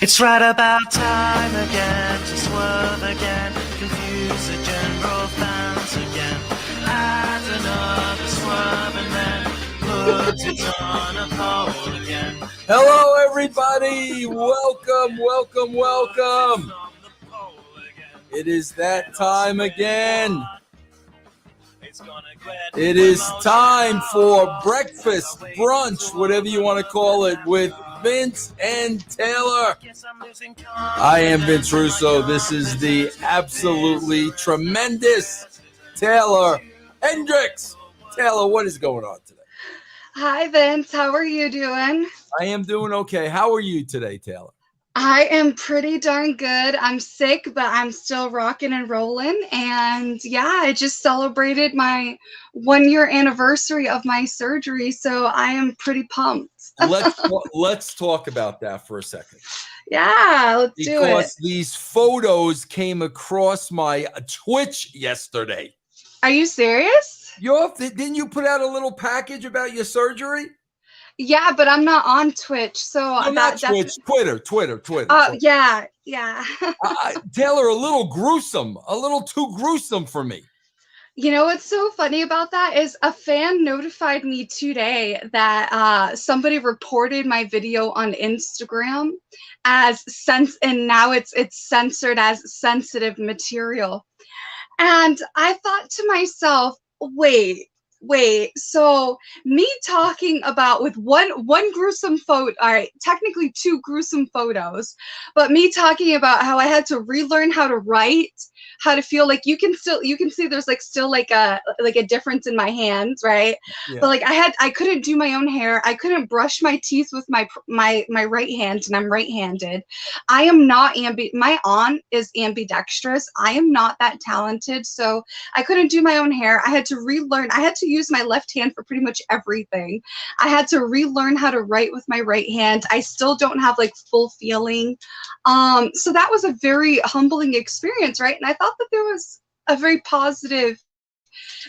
It's right about time again to swerve again, confuse the general fans again. Add another swerve and then put it on a poll again. Hello, everybody. Welcome, welcome, welcome. It is that time again. It is time for breakfast, brunch, whatever you want to call it, with Vince and Taeler. I am Vince Russo. This is the absolutely tremendous Taeler Hendrix. Taeler, what is going on today? Hi, Vince. How are you doing? I am doing okay. How are you today, Taeler? I am pretty darn good. I'm sick, but I'm still rocking and rolling. And yeah, I just celebrated my 1-year anniversary of my surgery, so I am pretty pumped. Let's talk about that for a second. Yeah, let's do it. Because these photos came across my Twitch yesterday. Are you serious? Didn't you put out a little package about your surgery? Yeah, but I'm not on Twitch, so No, not Twitch, Twitter. Oh, yeah. Taeler, a little gruesome, a little too gruesome for me. You know what's so funny about that is a fan notified me today that somebody reported my video on Instagram as and now it's censored as sensitive material. And I thought to myself, wait, so me talking about with one gruesome photo, all right, technically 2 gruesome photos, but me talking about how I had to relearn how to write, how to feel, like you can see there's still a difference in my hands, right? Yeah. But I couldn't do my own hair, I couldn't brush my teeth with my right hand, and I'm right-handed. I am not my aunt is ambidextrous. I am not that talented, so I couldn't do my own hair. I had to relearn. I had to use my left hand for pretty much everything. I had to relearn how to write with my right hand. I still don't have full feeling. So that was a very humbling experience, right? And I thought that there was a very positive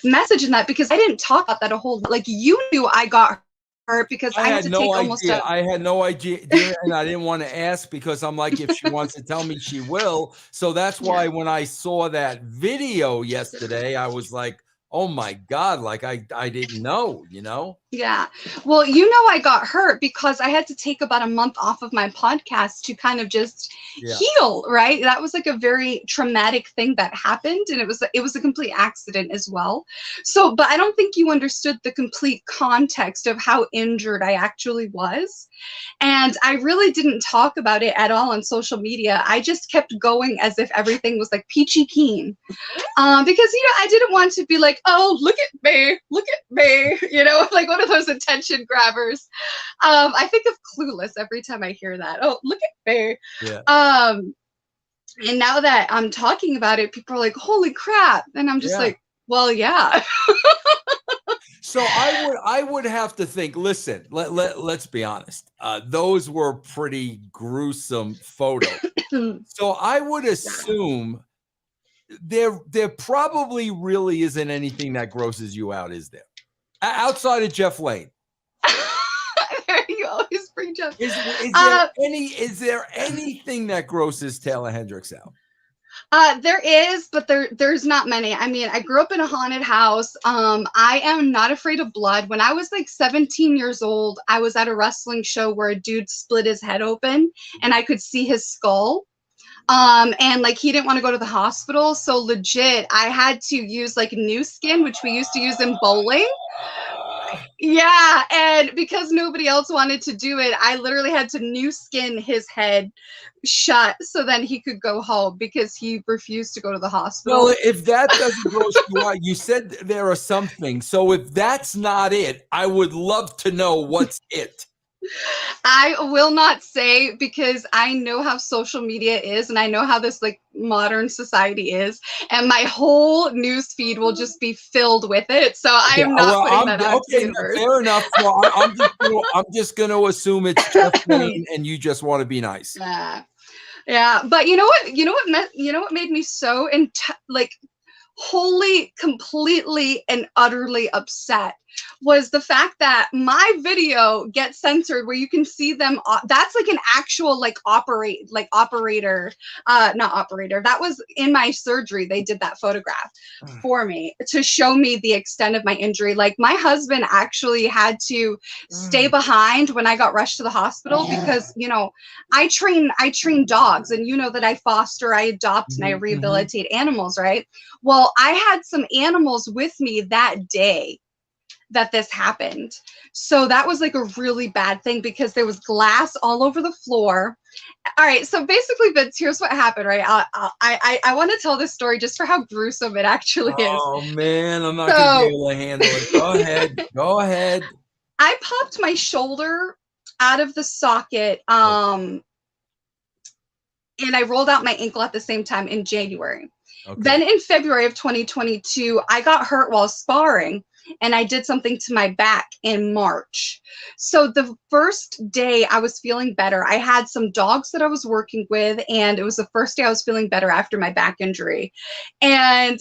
message in that, because I didn't talk about that a whole lot. You knew I got hurt because I had to take almost I had no idea, and I didn't want to ask because I'm like, if she wants to tell me, she will. So that's why when I saw that video yesterday, I was like, oh my God, I didn't know, Yeah. Well, I got hurt because I had to take about a month off of my podcast to kind of just heal, right? That was a very traumatic thing that happened, and it was a complete accident as well. So, but I don't think you understood the complete context of how injured I actually was. And I really didn't talk about it at all on social media. I just kept going as if everything was peachy keen. Because, I didn't want to be oh, look at me, one of those attention grabbers. I think of Clueless every time I hear that. Oh, look at me. Yeah. And now that I'm talking about it, people are like, holy crap. And I'm just well, yeah. So I would have to think, listen, let's be honest. Those were pretty gruesome photos. So I would assume there probably really isn't anything that grosses you out, is there? Outside of Jeff Lane. You always bring Jeff. Is there anything that grosses Taeler Hendrix out? There is, but there's not many. I mean, I grew up in a haunted house. I am not afraid of blood. When I was 17 years old, I was at a wrestling show where a dude split his head open and I could see his skull. And he didn't want to go to the hospital, so legit I had to use new skin, which we used to use in bowling. Yeah, and because nobody else wanted to do it, I literally had to new skin his head shut so then he could go home because he refused to go to the hospital. Well, if that doesn't gross you out, you said there are some things. So if that's not it, I would love to know what's it. I will not say, because I know how social media is and I know how this modern society is, and my whole news feed will just be filled with it. So I am not putting that out to the universe. Fair enough. So I'm just going to assume it's Jeff Lane and you just want to be nice. Yeah. But you know what made me so wholly, completely, and utterly upset was the fact that my video gets censored where you can see them. That's like an actual operator, not operator. That was in my surgery. They did that photograph for me to show me the extent of my injury. Like my husband actually had to stay behind when I got rushed to the hospital because, you know, I train dogs, and you know that I foster, I adopt, and I rehabilitate animals, right? Well, I had some animals with me that day that this happened. So that was like a really bad thing because there was glass all over the floor. All right, so basically, Vince, here's what happened, right? I want to tell this story just for how gruesome it actually is. Oh man, I'm not gonna be able to handle it. Go ahead. Go ahead. I popped my shoulder out of the socket, and I rolled out my ankle at the same time in January. Okay. Then in February of 2022, I got hurt while sparring, and I did something to my back in March. So the first day I was feeling better, I had some dogs that I was working with, and it was the first day I was feeling better after my back injury. And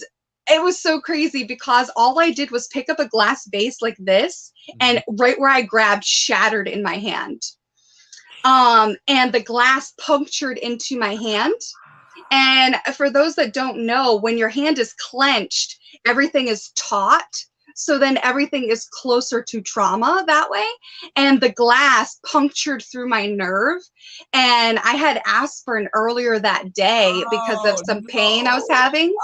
it was so crazy because all I did was pick up a glass vase like this, and right where I grabbed shattered in my hand. And the glass punctured into my hand. And for those that don't know, when your hand is clenched, everything is taut. So then everything is closer to trauma that way. And the glass punctured through my nerve. And I had aspirin earlier that day because of some pain I was having.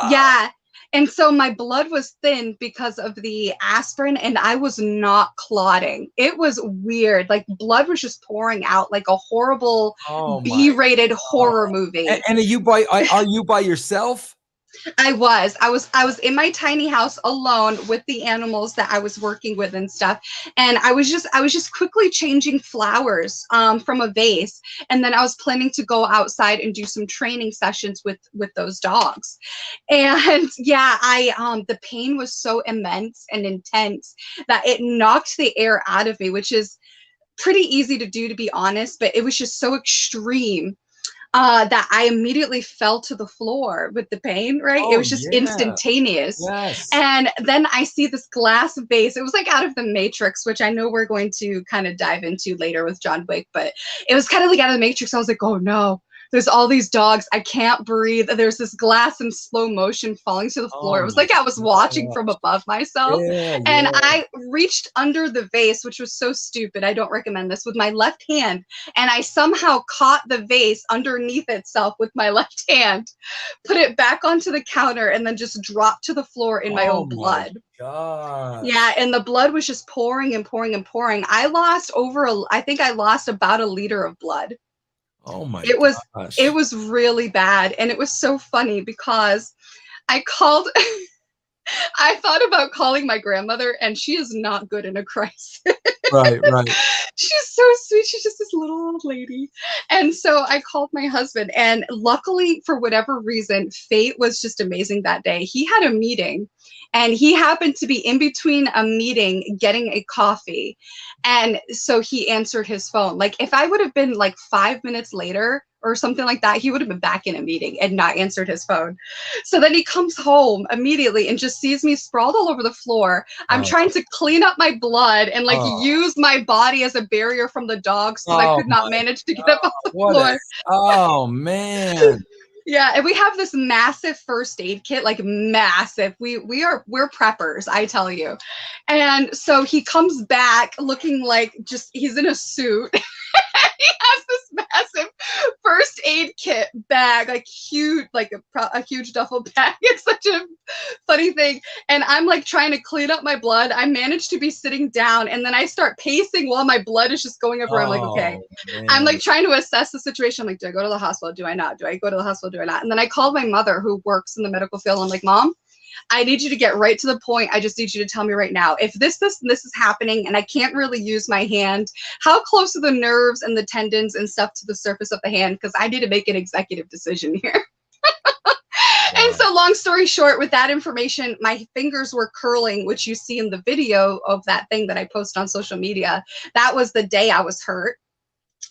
Yeah. And so my blood was thin because of the aspirin, and I was not clotting. It was weird. Like blood was just pouring out like a horrible B-rated horror movie. And are you by yourself? I was in my tiny house alone with the animals that I was working with and stuff. And I was just quickly changing flowers from a vase. And then I was planning to go outside and do some training sessions with those dogs. And yeah, the pain was so immense and intense that it knocked the air out of me, which is pretty easy to do, to be honest, but it was just so extreme. That I immediately fell to the floor with the pain, right? It was just instantaneous. Yes. And then I see this glass vase. It was like out of the Matrix, which I know we're going to kind of dive into later with John Wick, but it was kind of like out of the Matrix. I was like, oh no, there's all these dogs. I can't breathe. There's this glass in slow motion falling to the floor. It was like I was watching from above myself. And I reached under the vase, which was so stupid. I don't recommend this, with my left hand. And I somehow caught the vase underneath itself with my left hand, put it back onto the counter, and then just dropped to the floor in my own blood. God. Yeah, and the blood was just pouring and pouring and pouring. I lost I think I lost about 1 liter of blood. Oh my gosh. It was really bad. And it was so funny because I thought about calling my grandmother, and she is not good in a crisis. Right. She's so sweet. She's just this little old lady. And so I called my husband, and luckily, for whatever reason, fate was just amazing that day. He had a meeting, and he happened to be in between a meeting getting a coffee. And so he answered his phone. Like if I would have been like 5 minutes later or something like that, he would have been back in a meeting and not answered his phone. So then he comes home immediately and just sees me sprawled all over the floor. I'm trying to clean up my blood and like use my body as a barrier from the dogs because I could not manage to get up off the floor. Oh man. Yeah, and we have this massive first aid kit, like massive. We're preppers, I tell you. And so he comes back looking like he's in a suit. He has this massive first aid kit bag, like huge, like a huge duffel bag. It's such a funny thing. And I'm like trying to clean up my blood. I managed to be sitting down, and then I start pacing while my blood is just going everywhere. I'm like, okay. Man. I'm like trying to assess the situation. I'm like, do I go to the hospital? Do I not? Do I go to the hospital? Do I not? And then I called my mother, who works in the medical field. I'm like, Mom, I need you to get right to the point. I just need you to tell me right now, if this is happening and I can't really use my hand, how close are the nerves and the tendons and stuff to the surface of the hand? Because I need to make an executive decision here. And so long story short, with that information, my fingers were curling, which you see in the video of that thing that I post on social media. That was the day I was hurt.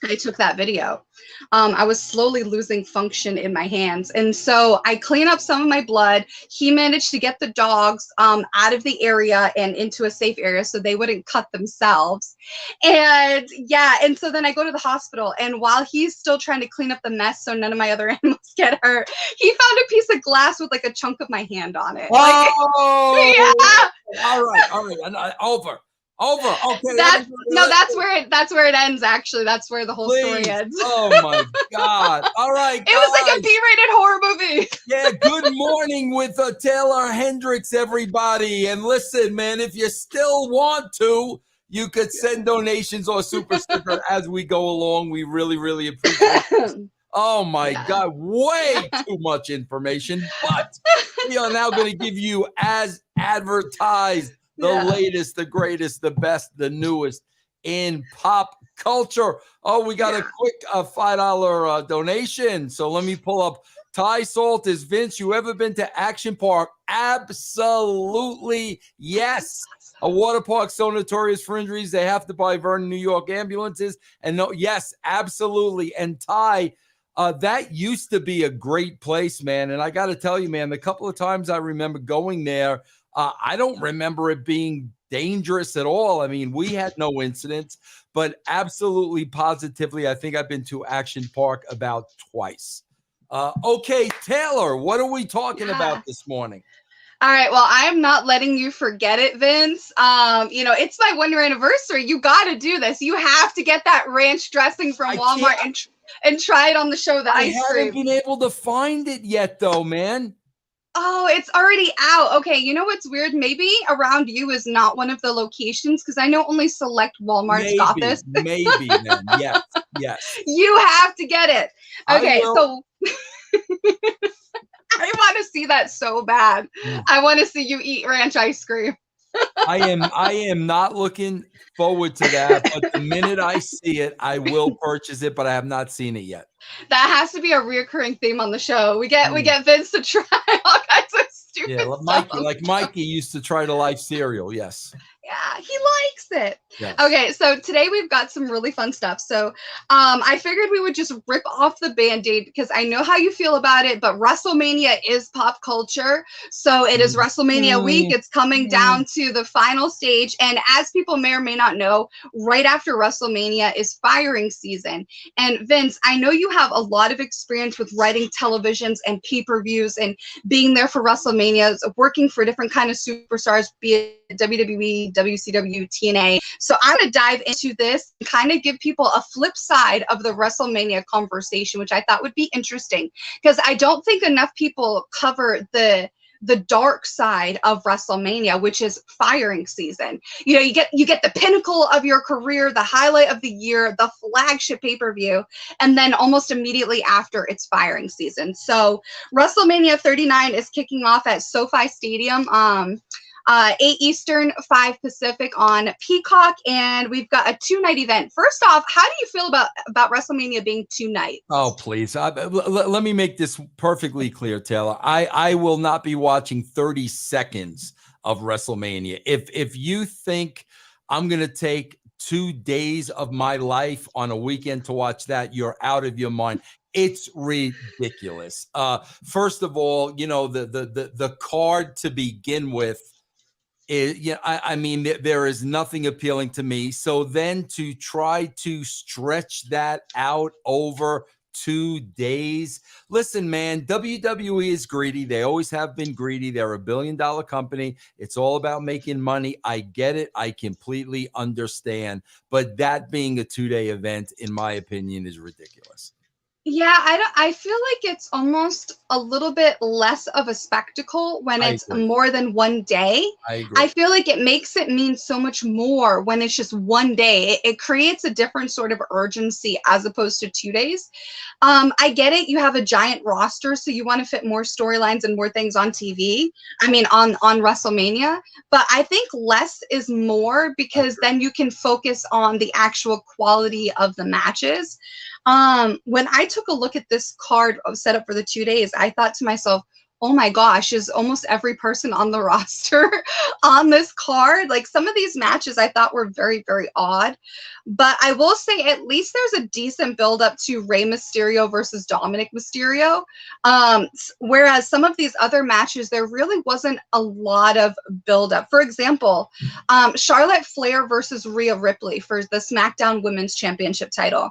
I took that video. I was slowly losing function in my hands. And so I clean up some of my blood. He managed to get the dogs out of the area and into a safe area so they wouldn't cut themselves. And yeah, and so then I go to the hospital. And while he's still trying to clean up the mess so none of my other animals get hurt, he found a piece of glass with like a chunk of my hand on it. Oh, Yeah. all right. Over. Okay. That's where it ends. Actually, that's where the whole story ends. Oh my God! All right, it was like a B-rated horror movie. Yeah. Good morning with Taeler Hendrix, everybody. And listen, man, if you still want to, you could send donations or super sticker as we go along. We really, really appreciate it. Oh my God, way too much information. But we are now going to give you, as advertised, the latest, the greatest, the best, the newest in pop culture. Oh, we got a quick $5 donation. So let me pull up. Thai Salt is Vince. You ever been to Action Park? Absolutely, yes. A water park so notorious for injuries they have to buy Vernon, New York ambulances. And no, yes, absolutely. And Thai, that used to be a great place, man. And I got to tell you, man, the couple of times I remember going there, I don't remember it being dangerous at all. I mean, we had no incidents, but absolutely, positively, I think I've been to Action Park about twice. Okay, Taeler, what are we talking about this morning? All right. Well, I am not letting you forget it, Vince. It's my 1-year anniversary. You got to do this. You have to get that ranch dressing from Walmart and try it on the show. The ice cream. I haven't been able to find it yet, though, man. Oh, it's already out. Okay, you know what's weird? Maybe around you is not one of the locations because I know only select Walmart's got this. Maybe then. Yes. You have to get it. Okay, so I want to see that so bad. I want to see you eat ranch ice cream. I am not looking forward to that, but the minute I see it, I will purchase it, but I have not seen it yet. That has to be a reoccurring theme on the show. We get Vince to try all kinds of stupid stuff. Like Mikey used to try the Life cereal. Yes. Yeah, he likes it. Yes. Okay, so today we've got some really fun stuff. So I figured we would just rip off the Band-Aid because I know how you feel about it, but WrestleMania is pop culture. So it is WrestleMania week. It's coming down to the final stage. And as people may or may not know, right after WrestleMania is firing season. And Vince, I know you have a lot of experience with writing televisions and pay-per-views and being there for WrestleManias, working for different kind of superstars, be it WWE, WCW, TNA. So I'm going to dive into this and kind of give people a flip side of the WrestleMania conversation, which I thought would be interesting because I don't think enough people cover the dark side of WrestleMania, which is firing season. You get the pinnacle of your career, the highlight of the year, the flagship pay-per-view, and then almost immediately after it's firing season. So WrestleMania 39 is kicking off at SoFi Stadium. 8 Eastern, 5 Pacific on Peacock, and we've got a 2-night event. First off, how do you feel about WrestleMania being 2 nights? Oh, please. Let me make this perfectly clear, Taeler. I will not be watching 30 seconds of WrestleMania. If you think I'm going to take 2 days of my life on a weekend to watch that, you're out of your mind. It's ridiculous. First of all, the card to begin with, I mean, there is nothing appealing to me. So then to try to stretch that out over 2 days. Listen, man, WWE is greedy. They always have been greedy. They're $1 billion company. It's all about making money. I get it. I completely understand. But that being a 2-day event, in my opinion, is ridiculous. Yeah, I feel like it's almost a little bit less of a spectacle when it's more than 1 day. I agree. I feel like it makes it mean so much more when it's just 1 day. It creates a different sort of urgency as opposed to 2 days. I get it. You have a giant roster, so you want to fit more storylines and more things on TV. I mean, on WrestleMania. But I think less is more because then you can focus on the actual quality of the matches. When I took a look at this card set up for the 2 days, I thought to myself, oh my gosh, is almost every person on the roster on this card? Like, some of these matches I thought were very, very odd. But I will say at least there's a decent build up to Rey Mysterio versus Dominic Mysterio. Whereas some of these other matches, there really wasn't a lot of build up. For example, Charlotte Flair versus Rhea Ripley for the SmackDown Women's Championship title.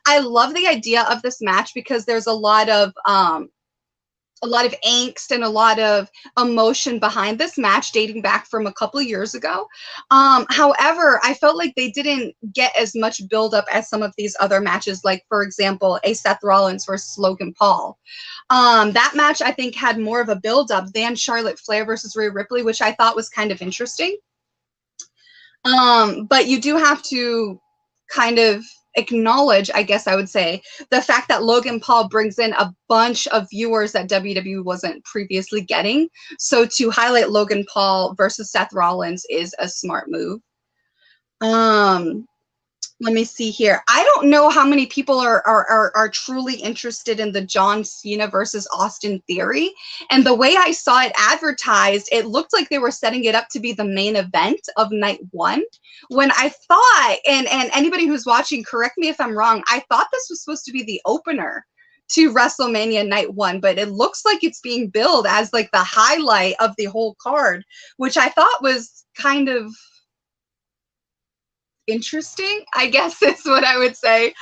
I love the idea of this match because there's a lot of angst and a lot of emotion behind this match dating back from a couple of years ago. However, I felt like they didn't get as much build up as some of these other matches, like, for example, a Seth Rollins versus Logan Paul. That match, I think, had more of a build up than Charlotte Flair versus Rhea Ripley, which I thought was kind of interesting. But you do have to kind of acknowledge, I guess I would say, the fact that Logan Paul brings in a bunch of viewers that WWE wasn't previously getting. So to highlight Logan Paul versus Seth Rollins is a smart move. Let me see here. I don't know how many people are truly interested in the John Cena versus Austin Theory. And the way I saw it advertised, it looked like they were setting it up to be the main event of night one. When I thought, and anybody who's watching, correct me if I'm wrong, I thought this was supposed to be the opener to WrestleMania night one, but it looks like it's being billed as like the highlight of the whole card, which I thought was kind of interesting, I guess is what I would say.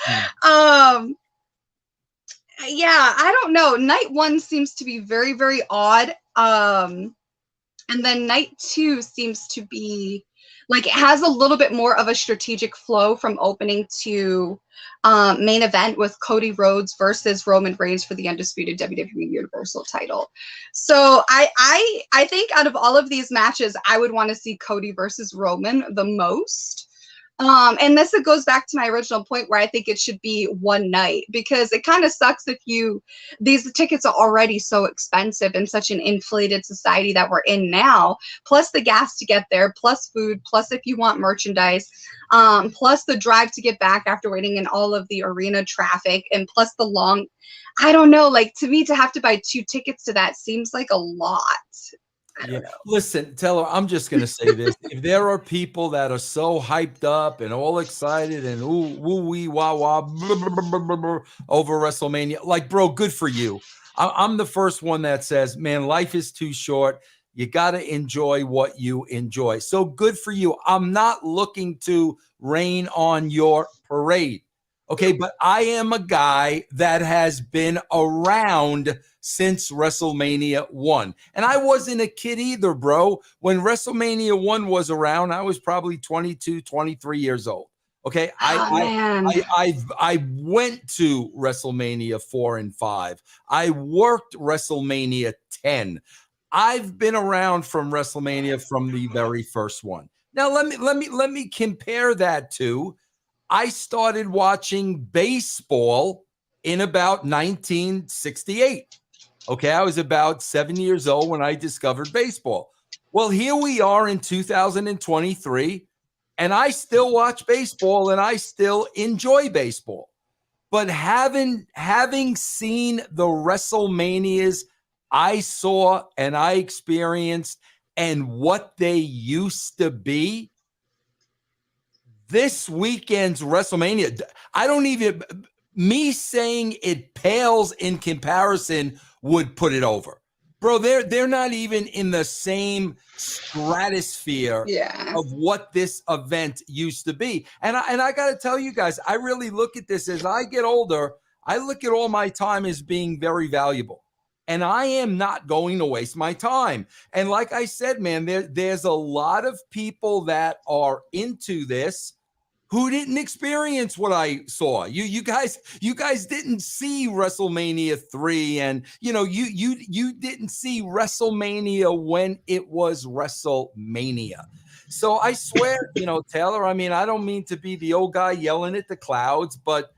Yeah, I don't know. Night one seems to be very, very odd. And then night two seems to be like, it has a little bit more of a strategic flow from opening to main event with Cody Rhodes versus Roman Reigns for the undisputed WWE Universal title. So I think out of all of these matches, I would want to see Cody versus Roman the most. And this, it goes back to my original point where I think it should be one night, because it kind of sucks if these tickets are already so expensive in such an inflated society that we're in now, plus the gas to get there, plus food, plus if you want merchandise, plus the drive to get back after waiting in all of the arena traffic, and plus the long, I don't know, like, to me, to have to buy 2 tickets to that seems like a lot. Yeah. Listen, Taeler, I'm just going to say this. If there are people that are so hyped up and all excited and ooh, woo, wee, wah, wah, blah, blah, blah, blah, blah, over WrestleMania, like, bro, good for you. I'm the first one that says, man, life is too short. You got to enjoy what you enjoy. So good for you. I'm not looking to rain on your parade. Okay, but I am a guy that has been around since WrestleMania 1. And I wasn't a kid either, bro. When WrestleMania 1 was around, I was probably 22, 23 years old. Okay, I went to WrestleMania 4 and 5. I worked WrestleMania 10. I've been around from WrestleMania from the very first one. Now let me compare that to, I started watching baseball in about 1968. Okay, I was about 7 years old when I discovered baseball. Well, here we are in 2023, and I still watch baseball and I still enjoy baseball. But having seen the WrestleManias I saw and I experienced and what they used to be, this weekend's WrestleMania, me saying it pales in comparison would put it over. Bro, they're not even in the same stratosphere of what this event used to be. And I got to tell you guys, I really look at this as I get older, I look at all my time as being very valuable. And I am not going to waste my time. And like I said, man, there's a lot of people that are into this who didn't experience what I saw. You guys didn't see WrestleMania 3, and you didn't see WrestleMania when it was WrestleMania. So I swear, Taeler, I mean, I don't mean to be the old guy yelling at the clouds, but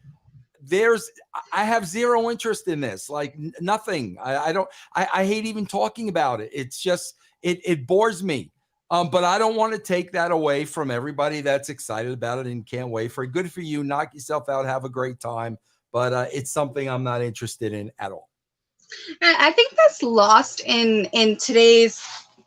I have zero interest in this. Like, nothing. I hate even talking about it. It's just, it bores me. But I don't want to take that away from everybody that's excited about it and can't wait for it. Good for you. Knock yourself out. Have a great time. But it's something I'm not interested in at all. And I think that's lost in today's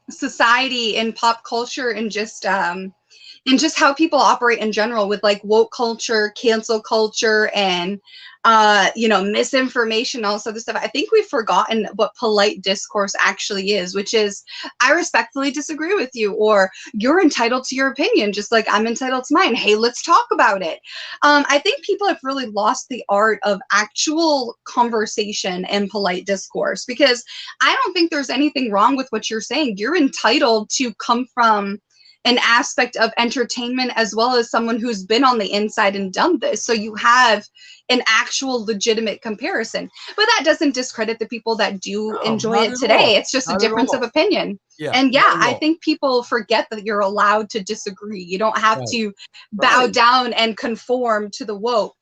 society, in pop culture, and just how people operate in general with like woke culture, cancel culture, and misinformation, all this other stuff. I think we've forgotten what polite discourse actually is, which is, I respectfully disagree with you, or you're entitled to your opinion, just like I'm entitled to mine. Hey, let's talk about it. I think people have really lost the art of actual conversation and polite discourse, because I don't think there's anything wrong with what you're saying. You're entitled to come from an aspect of entertainment as well as someone who's been on the inside and done this. So you have an actual legitimate comparison. But that doesn't discredit the people that do enjoy not it at today. all. It's just a Not at difference of all. opinion. Yeah, And yeah, not at I all. think people forget that you're allowed to disagree. You don't have Right. to bow Right. down and conform to the woke,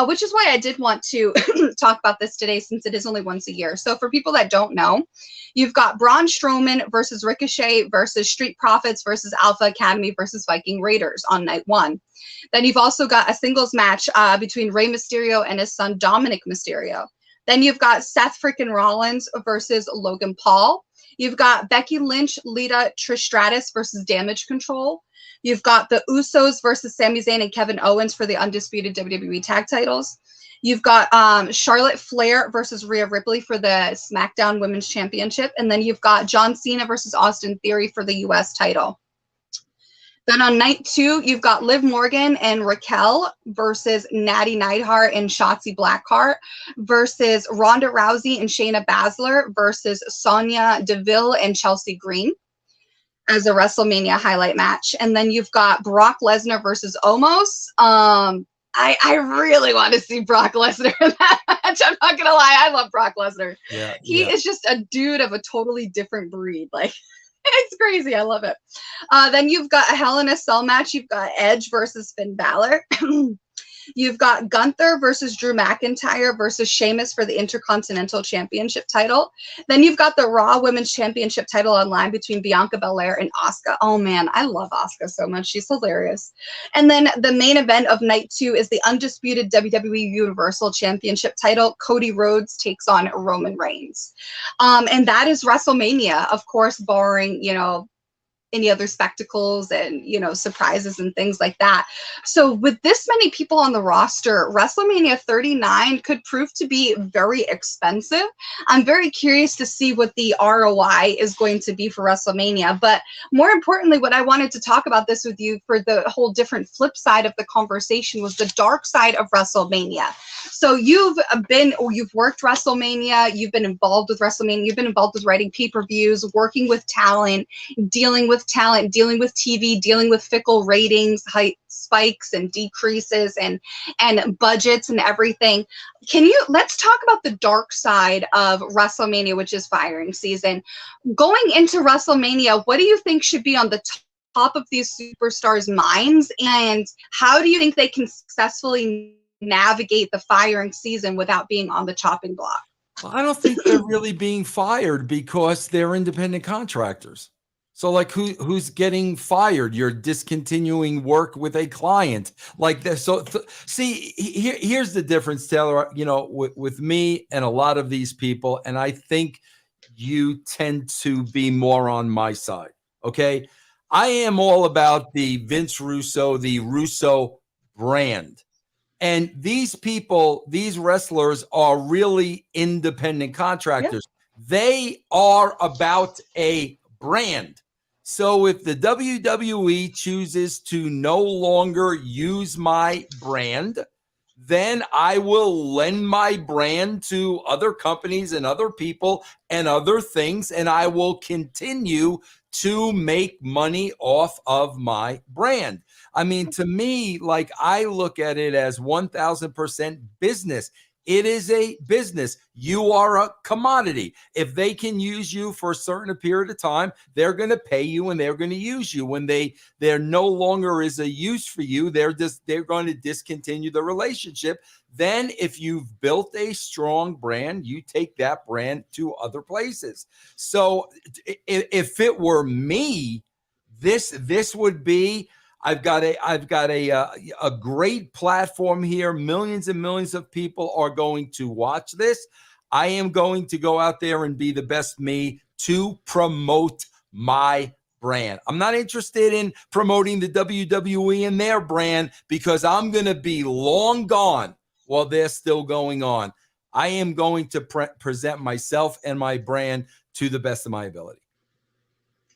which is why I did want to talk about this today, since it is only once a year. So for people that don't know, you've got Braun Strowman versus Ricochet versus Street Profits versus Alpha Academy versus Viking Raiders on night one. Then you've also got a singles match between Rey Mysterio and his son Dominic Mysterio. Then you've got Seth freaking Rollins versus Logan Paul. You've got Becky Lynch, Lita, Trish Stratus versus Damage Control. You've got the Usos versus Sami Zayn and Kevin Owens for the undisputed WWE tag titles. You've got Charlotte Flair versus Rhea Ripley for the SmackDown Women's Championship. And then you've got John Cena versus Austin Theory for the US title. Then on night two, you've got Liv Morgan and Raquel versus Natty Neidhart and Shotzi Blackheart versus Ronda Rousey and Shayna Baszler versus Sonya Deville and Chelsea Green as a WrestleMania highlight match. And then you've got Brock Lesnar versus Omos. I really want to see Brock Lesnar in that match. I'm not gonna lie, I love Brock Lesnar. Yeah, He is just a dude of a totally different breed. Like, it's crazy. I love it. Then you've got a Hell in a Cell match. You've got Edge versus Finn Balor. You've got Gunther versus Drew McIntyre versus Sheamus for the Intercontinental Championship title. Then you've got the Raw Women's Championship title online between Bianca Belair and Asuka. Oh man, I love Asuka so much. She's hilarious. And then the main event of night two is the undisputed WWE Universal Championship title. Cody Rhodes takes on Roman Reigns. And that is WrestleMania, of course, barring, any other spectacles and surprises and things like that. So with this many people on the roster, WrestleMania 39 could prove to be very expensive. I'm very curious to see what the ROI is going to be for WrestleMania. But more importantly, what I wanted to talk about this with you for the whole different flip side of the conversation was the dark side of WrestleMania. So you've worked WrestleMania, you've been involved with WrestleMania, you've been involved with writing pay-per-views, working with talent, dealing with TV, dealing with fickle ratings, height spikes and decreases and budgets and everything. Let's talk about the dark side of WrestleMania, which is firing season. Going into WrestleMania, what do you think should be on the top of these superstars' minds, and how do you think they can successfully navigate the firing season without being on the chopping block? Well, I don't think they're really being fired because they're independent contractors. So like who's getting fired? You're discontinuing work with a client like this. So see, here's the difference, Taylor, with me and a lot of these people. And I think you tend to be more on my side. Okay. I am all about the Vince Russo, the Russo brand. And these people, these wrestlers are really independent contractors. Yeah. They are about a brand. So if the WWE chooses to no longer use my brand, then I will lend my brand to other companies and other people and other things, and I will continue to make money off of my brand. I mean, to me, like, I look at it as 1000% business. It is a business. You are a commodity. If they can use you for a certain period of time, they're going to pay you and they're going to use you. When there no longer is a use for you, they're going to discontinue the relationship. Then if you've built a strong brand, you take that brand to other places. So if it were me, this would be, I've got a great platform here. Millions and millions of people are going to watch this. I am going to go out there and be the best me to promote my brand. I'm not interested in promoting the WWE and their brand because I'm going to be long gone while they're still going on. I am going to present myself and my brand to the best of my ability.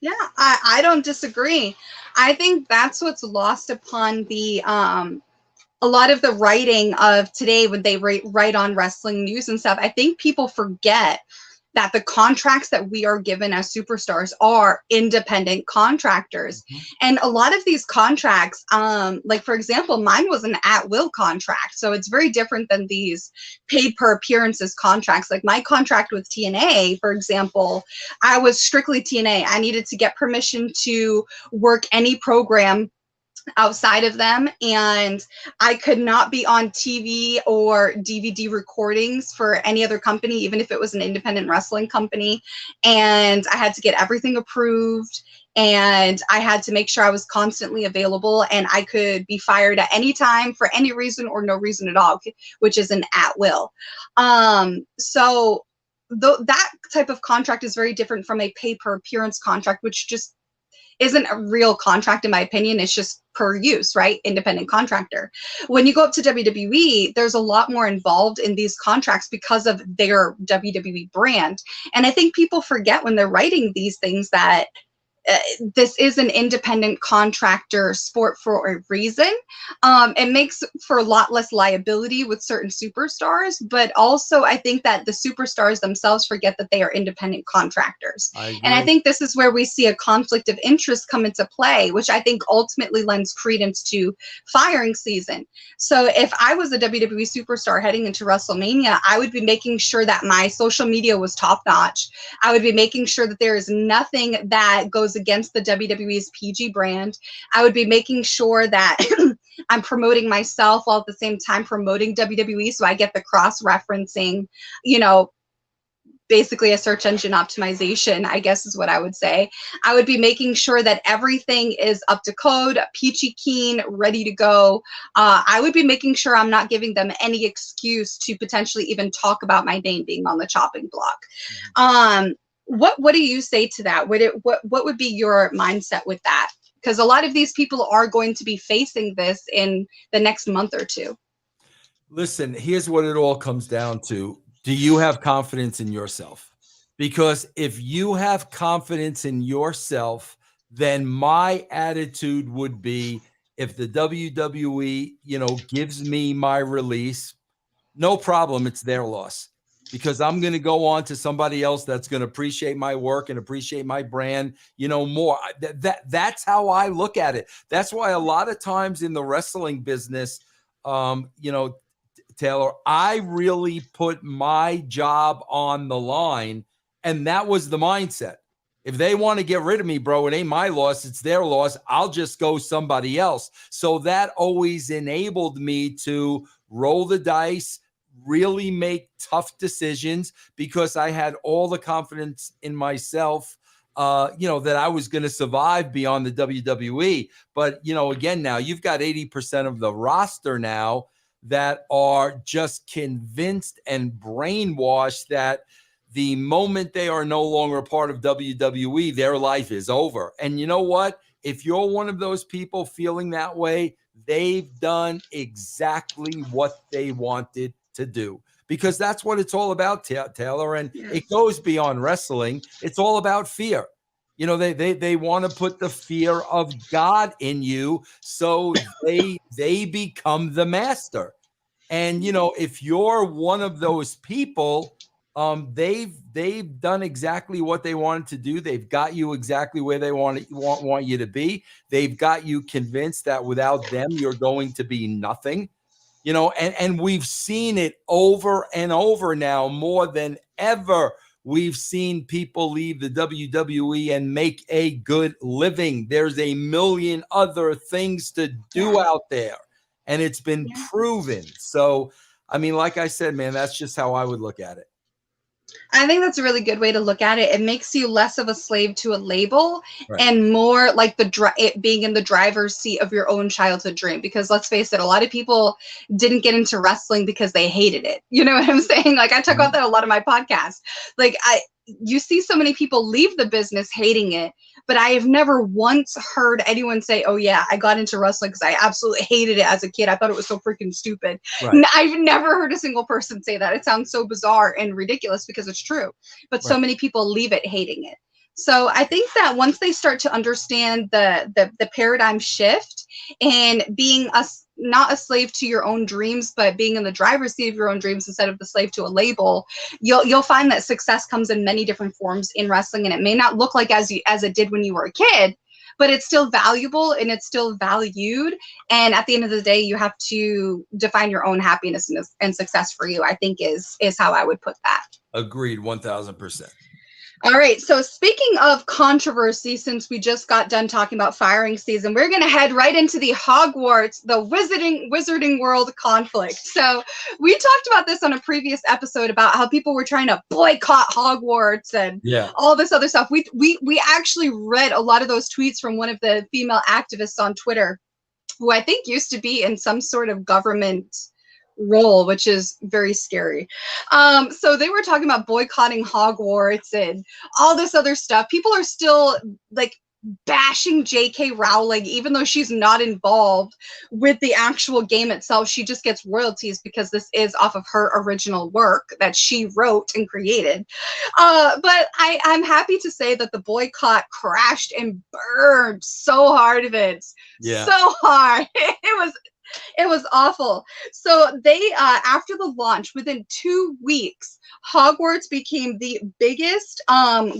Yeah, I don't disagree. I think that's what's lost upon the a lot of the writing of today when they write on wrestling news and stuff. I think people forget that the contracts that we are given as superstars are independent contractors. Mm-hmm. And a lot of these contracts, like for example, mine was an at-will contract. So it's very different than these paid per appearances contracts. Like my contract with TNA, for example, I was strictly TNA. I needed to get permission to work any program outside of them, and I could not be on TV or DVD recordings for any other company, even if it was an independent wrestling company. And I had to get everything approved, and I had to make sure I was constantly available, and I could be fired at any time for any reason or no reason at all, which is an at will. So that type of contract is very different from a pay per appearance contract, which just isn't a real contract in my opinion. It's just per use, right? Independent contractor. When you go up to WWE, there's a lot more involved in these contracts because of their WWE brand. And I think people forget when they're writing these things that this is an independent contractor sport for a reason. It makes for a lot less liability with certain superstars, but also I think that the superstars themselves forget that they are independent contractors. And I think this is where we see a conflict of interest come into play, which I think ultimately lends credence to firing season. So if I was a WWE superstar heading into WrestleMania, I would be making sure that my social media was top notch. I would be making sure that there is nothing that goes against the WWE's PG brand. I would be making sure that I'm promoting myself while at the same time promoting WWE, so I get the cross-referencing, basically a search engine optimization, I guess is what I would say. I would be making sure that everything is up to code, peachy keen, ready to go. I would be making sure I'm not giving them any excuse to potentially even talk about my name being on the chopping block. What do you say to that? What would be your mindset with that? Because a lot of these people are going to be facing this in the next month or two. Listen, here's what it all comes down to. Do you have confidence in yourself? Because if you have confidence in yourself, then my attitude would be, if the WWE, gives me my release, no problem. It's their loss, because I'm going to go on to somebody else that's going to appreciate my work and appreciate my brand, more. That's how I look at it. That's why a lot of times in the wrestling business, Taylor, I really put my job on the line, and that was the mindset. If they want to get rid of me, bro, it ain't my loss, it's their loss. I'll just go somebody else. So that always enabled me to roll the dice, really make tough decisions, because I had all the confidence in myself, that I was going to survive beyond the WWE. But, again, now you've got 80% of the roster now that are just convinced and brainwashed that the moment they are no longer a part of WWE, their life is over. And you know what? If you're one of those people feeling that way, they've done exactly what they wanted to do, because that's what it's all about, Taylor. And it goes beyond wrestling. It's all about fear. They want to put the fear of God in you, so they become the master. And if you're one of those people, they've done exactly what they wanted to do. They've got you exactly where they want you to be. They've got you convinced that without them, you're going to be nothing. And we've seen it over and over now, more than ever. We've seen people leave the WWE and make a good living. There's a million other things to do out there, and it's been proven. So, I mean, like I said, man, that's just how I would look at it. I think that's a really good way to look at it. It makes you less of a slave to a label Right. and more like it being in the driver's seat of your own childhood dream. Because let's face it, a lot of people didn't get into wrestling because they hated it. You know what I'm saying? Like I talk about that a lot of my podcasts. Like you see so many people leave the business hating it, but I have never once heard anyone say, oh yeah, I got into wrestling because I absolutely hated it as a kid. I thought it was so freaking stupid. Right. I've never heard a single person say that. It sounds so bizarre and ridiculous because it's true, but so many people leave it hating it. So I think that once they start to understand the paradigm shift and being not a slave to your own dreams, but being in the driver's seat of your own dreams instead of the slave to a label, you'll find that success comes in many different forms in wrestling, and it may not look like as it did when you were a kid, but it's still valuable and it's still valued. And at the end of the day, you have to define your own happiness and success for you, I think is how I would put that. Agreed, 1000%. All right. So speaking of controversy, since we just got done talking about firing season, we're going to head right into the Hogwarts, the Wizarding World conflict. So we talked about this on a previous episode about how people were trying to boycott Hogwarts and all this other stuff. We actually read a lot of those tweets from one of the female activists on Twitter, who I think used to be in some sort of government role, which is very scary. So they were talking about boycotting Hogwarts and all this other stuff. People are still like bashing J.K. Rowling, even though she's not involved with the actual game itself. She just gets royalties because this is off of her original work that she wrote and created. But I'm happy to say that the boycott crashed and burned so hard, Vince. So hard. It was awful. So they, after the launch, within 2 weeks, Hogwarts became the biggest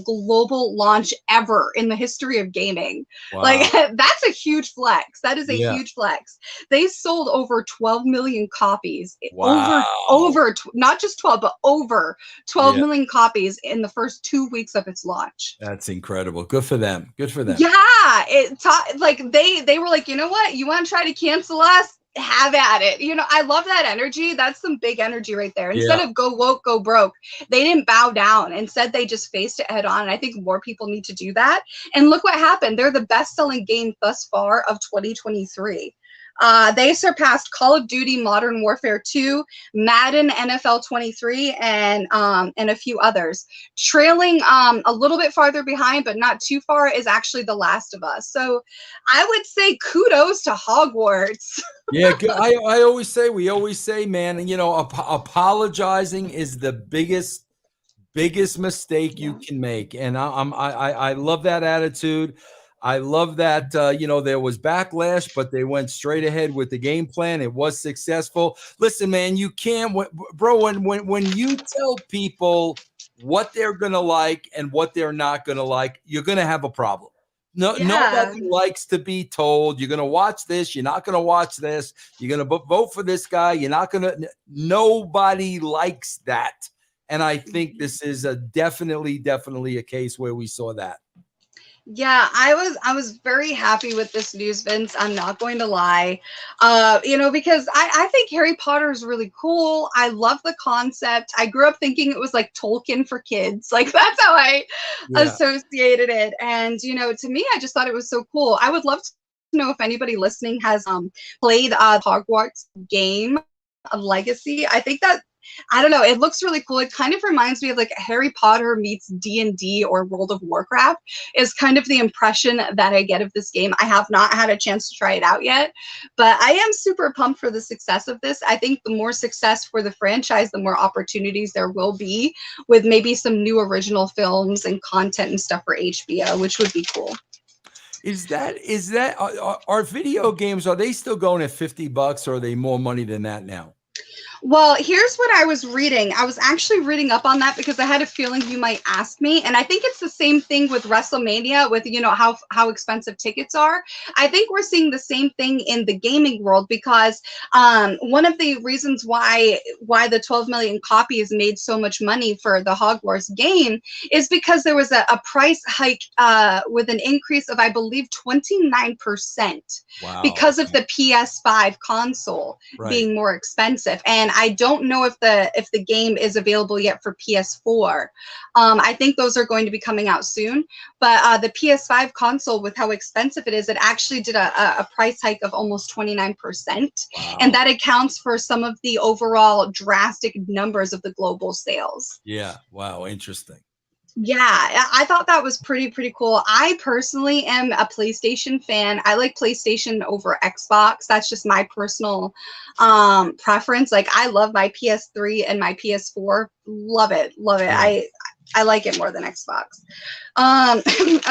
global launch ever in the history of gaming. Wow. Like that's a huge flex. That is a huge flex. They sold over 12 million copies. Wow. Over not just 12, but over 12 million copies in the first 2 weeks of its launch. That's incredible. Good for them. Good for them. Yeah, like they were like, you know what? You want to try to cancel us? Have at it. You know, I love that energy. That's some big energy right there. Instead of go woke, go broke, they didn't bow down. Instead, they just faced it head on. And I think more people need to do that. And look what happened. They're the best-selling game thus far of 2023. They surpassed Call of Duty Modern Warfare 2, Madden NFL 23, and a few others. Trailing a little bit farther behind, but not too far, is actually The Last of Us. So I would say kudos to Hogwarts. Yeah, I always say, we always say, man, you know, apologizing is the biggest mistake you can make, and I love that attitude. I love that, you know, there was backlash, but they went straight ahead with the game plan. It was successful. Listen, man, you can't, bro, when you tell people what they're going to like and what they're not going to like, you're going to have a problem. Nobody likes to be told you're going to watch this. You're not going to watch this. You're going to vote for this guy. You're not going to, nobody likes that. And I think this is definitely a case where we saw that. Yeah, I was very happy with this news, Vince. I'm not going to lie. You know, because I think Harry Potter is really cool. I love the concept. I grew up thinking it was like Tolkien for kids. Like that's how I associated it. And, you know, to me, I just thought it was so cool. I would love to know if anybody listening has played Hogwarts game of Legacy. I think that, I don't know, it looks really cool. It kind of reminds me of like Harry Potter meets D&D or World of Warcraft is kind of the impression that I get of this game. I have not had a chance to try it out yet, but I am super pumped for the success of this. I think the more success for the franchise, the more opportunities there will be with maybe some new original films and content and stuff for HBO, which would be cool. Is that are video games, are they still going at $50 or are they more money than that now? Well, here's what I was reading. I was actually reading up on that because I had a feeling you might ask me. And I think it's the same thing with WrestleMania with, you know, how expensive tickets are. I think we're seeing the same thing in the gaming world because one of the reasons why the 12 million copies made so much money for the Hogwarts game is because there was a price hike with an increase of, I believe, 29% because of the PS5 console being more expensive. And I don't know if the game is available yet for PS4. I think those are going to be coming out soon. But the PS5 console, with how expensive it is, it actually did a price hike of almost 29%. Wow. And that accounts for some of the overall drastic numbers of the global sales. Yeah. Wow. Interesting. Yeah, I thought that was pretty cool. I personally am a PlayStation fan. I like PlayStation over Xbox. That's just my personal preference. Like, I love my PS3 and my PS4. Love it. Yeah. I like it more than Xbox.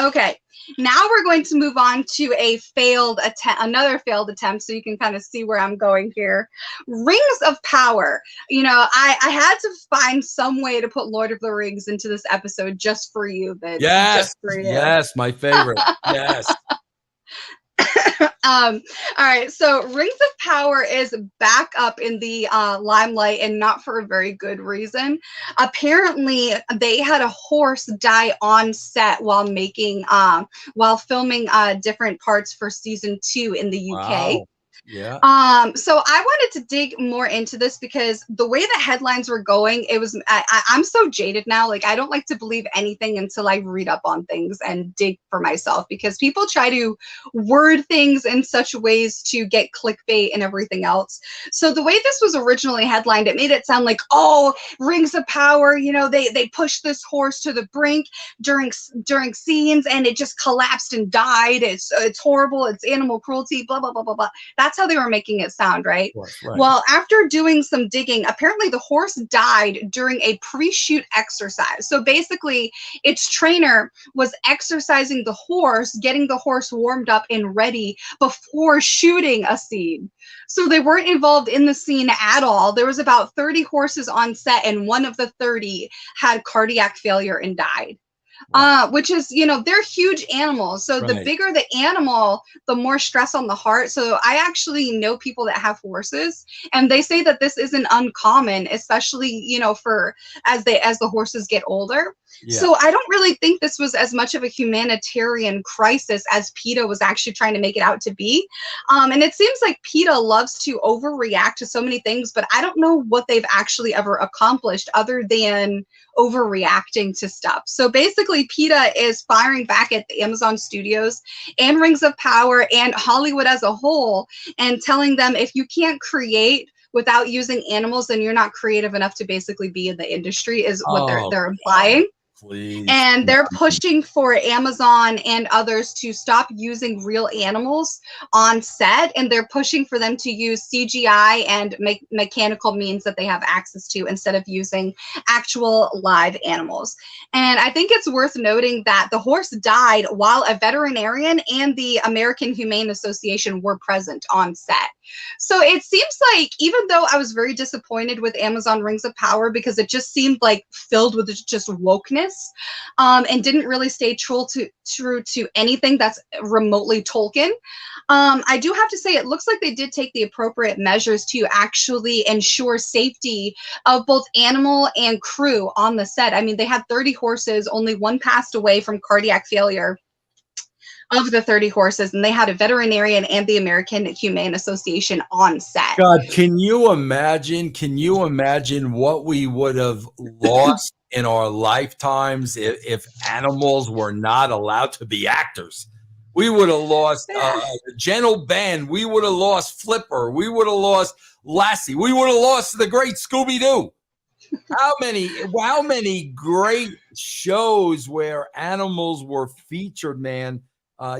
Okay. Now we're going to move on to another failed attempt, so you can kind of see where I'm going here. Rings of Power. You know, I had to find some way to put Lord of the Rings into this episode just for you, Vince. Yes. Just for you. Yes. My favorite. Yes. All right, so Rings of Power is back up in the limelight, and not for a very good reason. Apparently, they had a horse die on set while filming different parts for season 2 in the UK. Wow. Yeah. So I wanted to dig more into this because the way the headlines were going, I'm so jaded now. Like, I don't like to believe anything until I read up on things and dig for myself, because people try to word things in such ways to get clickbait and everything else. So the way this was originally headlined, it made it sound like, oh, Rings of Power, you know, they pushed this horse to the brink during scenes and it just collapsed and died. It's horrible. It's animal cruelty, blah, blah, blah, blah, blah. That's how they were making it sound, right? Right. Well, after doing some digging, apparently the horse died during a pre-shoot exercise. So basically, its trainer was exercising the horse, getting the horse warmed up and ready before shooting a scene. So they weren't involved in the scene at all. There was about 30 horses on set, and one of the 30 had cardiac failure and died. Which is, you know, they're huge animals. So the bigger the animal, the more stress on the heart. So I actually know people that have horses, and they say that this isn't uncommon, especially, you know, as the horses get older. Yeah. So I don't really think this was as much of a humanitarian crisis as PETA was actually trying to make it out to be. And it seems like PETA loves to overreact to so many things, but I don't know what they've actually ever accomplished other than overreacting to stuff. So basically, PETA is firing back at the Amazon Studios and Rings of Power and Hollywood as a whole, and telling them, if you can't create without using animals, then you're not creative enough to basically be in the industry, is what they're implying. Please. And they're pushing for Amazon and others to stop using real animals on set, and they're pushing for them to use CGI and mechanical means that they have access to instead of using actual live animals. And I think it's worth noting that the horse died while a veterinarian and the American Humane Association were present on set. So it seems like, even though I was very disappointed with Amazon Rings of Power because it just seemed like filled with just wokeness, and didn't really stay true to anything that's remotely Tolkien, I do have to say it looks like they did take the appropriate measures to actually ensure safety of both animal and crew on the set. I mean, they had 30 horses, only one passed away from cardiac failure of the 30 horses, and they had a veterinarian and the American Humane Association on set. God, can you imagine what we would have lost in our lifetimes if animals were not allowed to be actors? We would have lost Gentle Ben. We would have lost Flipper. We would have lost Lassie. We would have lost the great Scooby-Doo. How many great shows where animals were featured, man.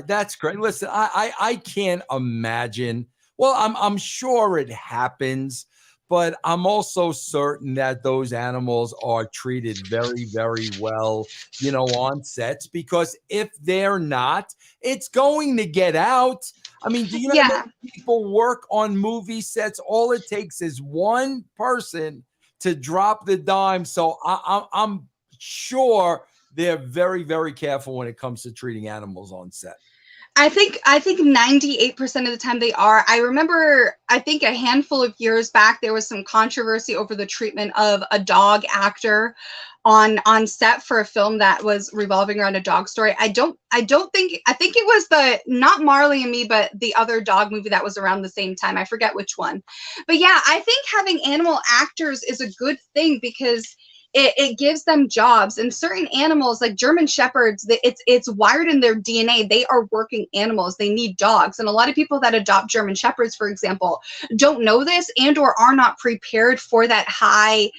That's great. Listen, I can't imagine. Well, I'm sure it happens, but I'm also certain that those animals are treated very, very well, you know, on sets, because if they're not, it's going to get out. I mean, do you know how many people work on movie sets? All it takes is one person to drop the dime. So I'm sure they're very, very careful when it comes to treating animals on set. I think 98% of the time they are. I remember, I think a handful of years back, there was some controversy over the treatment of a dog actor on set for a film that was revolving around a dog story. I think it was not Marley and Me, but the other dog movie that was around the same time. I forget which one. But yeah, I think having animal actors is a good thing because it gives them jobs. And certain animals like German Shepherds, it's wired in their DNA. They are working animals. They need dogs. And a lot of people that adopt German Shepherds, for example, don't know this and or are not prepared for that high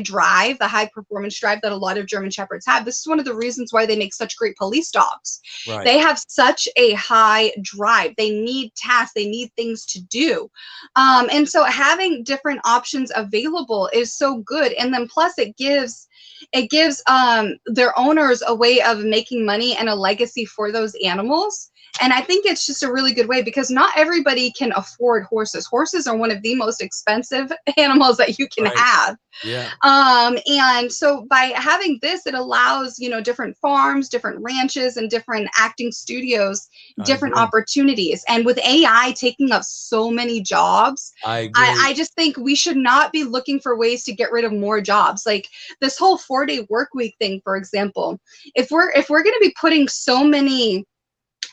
drive, the high performance drive that a lot of German Shepherds have. This is one of the reasons why they make such great police dogs. Right. They have such a high drive. They need tasks. They need things to do. And so having different options available is so good. And then plus it gives their owners a way of making money and a legacy for those animals. And I think it's just a really good way because not everybody can afford horses. Horses are one of the most expensive animals that you can have. Yeah. And so by having this, it allows, different farms, different ranches, and different acting studios, different opportunities. And with AI taking up so many jobs, I just think we should not be looking for ways to get rid of more jobs. Like this whole 4-day work week thing, for example, if we're going to be putting so many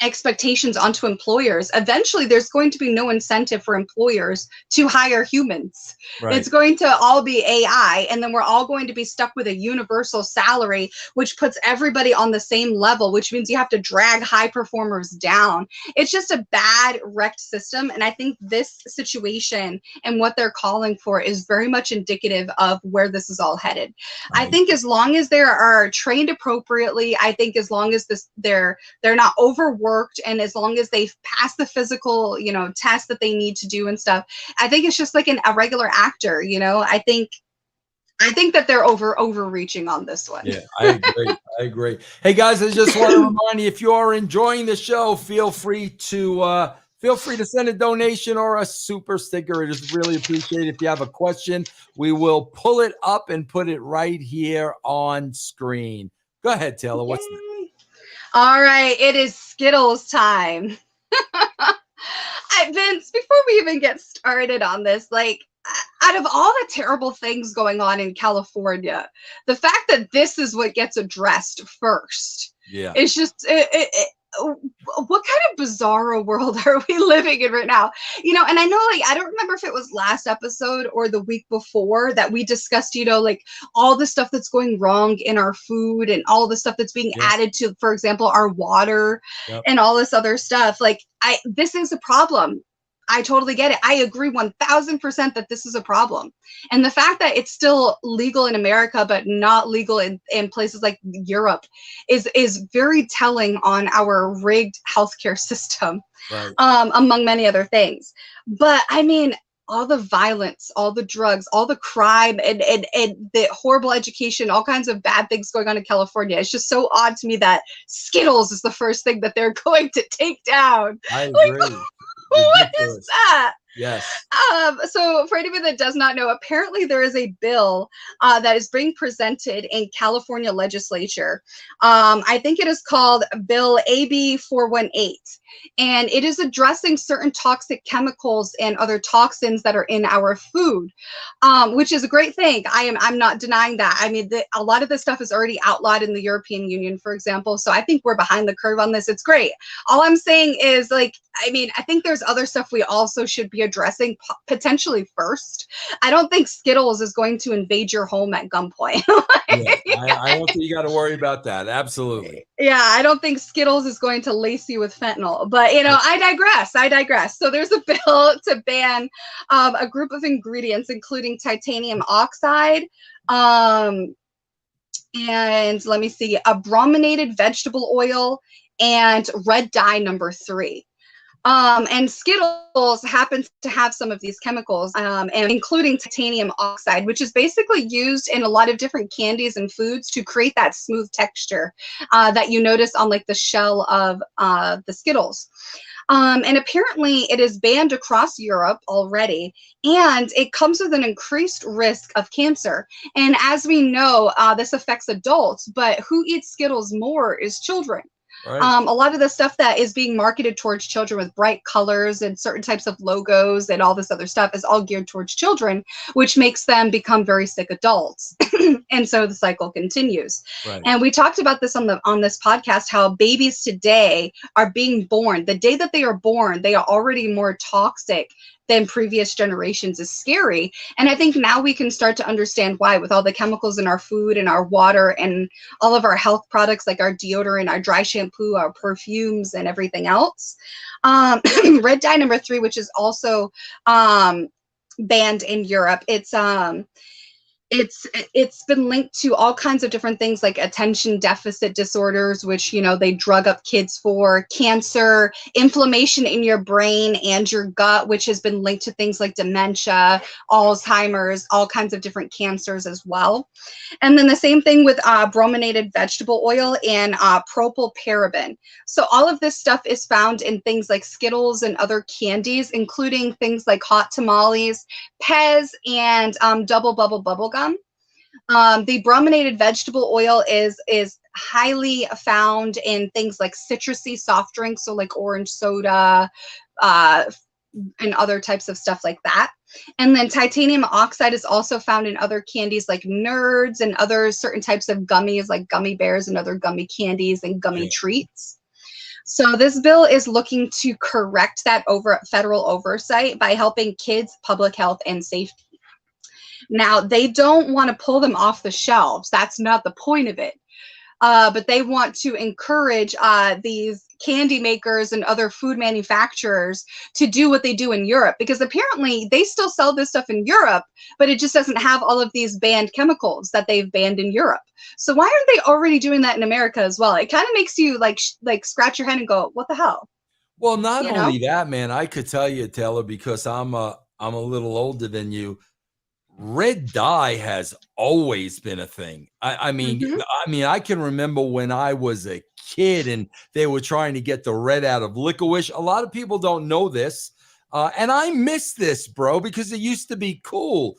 expectations onto employers, eventually there's going to be no incentive for employers to hire humans. Right. It's going to all be AI, and then we're all going to be stuck with a universal salary, which puts everybody on the same level, which means you have to drag high performers down. It's just a bad wrecked system. And I think this situation and what they're calling for is very much indicative of where this is all headed. Right. I think as long as they are trained appropriately, I think as long as they're not overworked, and as long as they've passed the physical, tests that they need to do and stuff, I think it's just like a regular actor. I think that they're overreaching on this one. Yeah, I agree. Hey guys, I just want to remind you, if you are enjoying the show, feel free to send a donation or a super sticker. It is really appreciated. If you have a question, we will pull it up and put it right here on screen. Go ahead, Taylor. What's next? All right, it is Skittles time. Vince, before we even get started on this, out of all the terrible things going on in California, the fact that this is what gets addressed first, it's just what kind of bizarro world are we living in right now? And I know, I don't remember if it was last episode or the week before that we discussed, all the stuff that's going wrong in our food and all the stuff that's being added to, for example, our water and all this other stuff. This is a problem. I totally get it. I agree 1000% that this is a problem. And the fact that it's still legal in America, but not legal in places like Europe is very telling on our rigged healthcare system, among many other things. But I mean, all the violence, all the drugs, all the crime, and the horrible education, all kinds of bad things going on in California. It's just so odd to me that Skittles is the first thing that they're going to take down. I agree. What is that? Yes. So for anybody that does not know, apparently there is a bill that is being presented in California legislature. I think it is called Bill AB 418. And it is addressing certain toxic chemicals and other toxins that are in our food, which is a great thing. I'm not denying that. I mean, a lot of this stuff is already outlawed in the European Union, for example. So I think we're behind the curve on this. It's great. All I'm saying is, I think there's other stuff we also should be addressing potentially first. I don't think Skittles is going to invade your home at gunpoint. I don't think you got to worry about that. Absolutely. Yeah, I don't think Skittles is going to lace you with fentanyl. But, I digress. So there's a bill to ban a group of ingredients, including titanium oxide, and let me see, a brominated vegetable oil, and red dye number 3. And Skittles happens to have some of these chemicals, and including titanium oxide, which is basically used in a lot of different candies and foods to create that smooth texture that you notice on the shell of the Skittles. And apparently it is banned across Europe already, and it comes with an increased risk of cancer. And as we know, this affects adults, but who eats Skittles more is children. Right. A lot of the stuff that is being marketed towards children with bright colors and certain types of logos and all this other stuff is all geared towards children, which makes them become very sick adults. And so the cycle continues. Right. And we talked about this on this podcast, how babies today are being born. The day that they are born, they are already more toxic than previous generations. Is scary. And I think now we can start to understand why, with all the chemicals in our food and our water and all of our health products like our deodorant, our dry shampoo, our perfumes, and everything else. Red dye number 3, which is also banned in Europe. It's been linked to all kinds of different things like attention deficit disorders, which, you know, they drug up kids for, cancer, inflammation in your brain and your gut, which has been linked to things like dementia, Alzheimer's, all kinds of different cancers as well. And then the same thing with brominated vegetable oil and propylparaben. So all of this stuff is found in things like Skittles and other candies, including things like hot tamales, Pez, and double bubble bubble gum. The brominated vegetable oil is highly found in things like citrusy soft drinks, so like orange soda, and other types of stuff like that. And then titanium oxide is also found in other candies like Nerds and other certain types of gummies like gummy bears and other gummy candies and gummy treats. So this bill is looking to correct that federal oversight by helping kids, public health, and safety. Now, they don't want to pull them off the shelves. That's not the point of it. But they want to encourage these candy makers and other food manufacturers to do what they do in Europe, because apparently they still sell this stuff in Europe, but it just doesn't have all of these banned chemicals that they've banned in Europe. So why aren't they already doing that in America as well? It kind of makes you like scratch your head and go, what the hell? Well, not only that, man, I could tell you, Taylor, because I'm a little older than you. Red dye has always been a thing. I mean, I can remember when I was a kid and they were trying to get the red out of licorice. A lot of people don't know this. And I miss this, bro, because it used to be cool.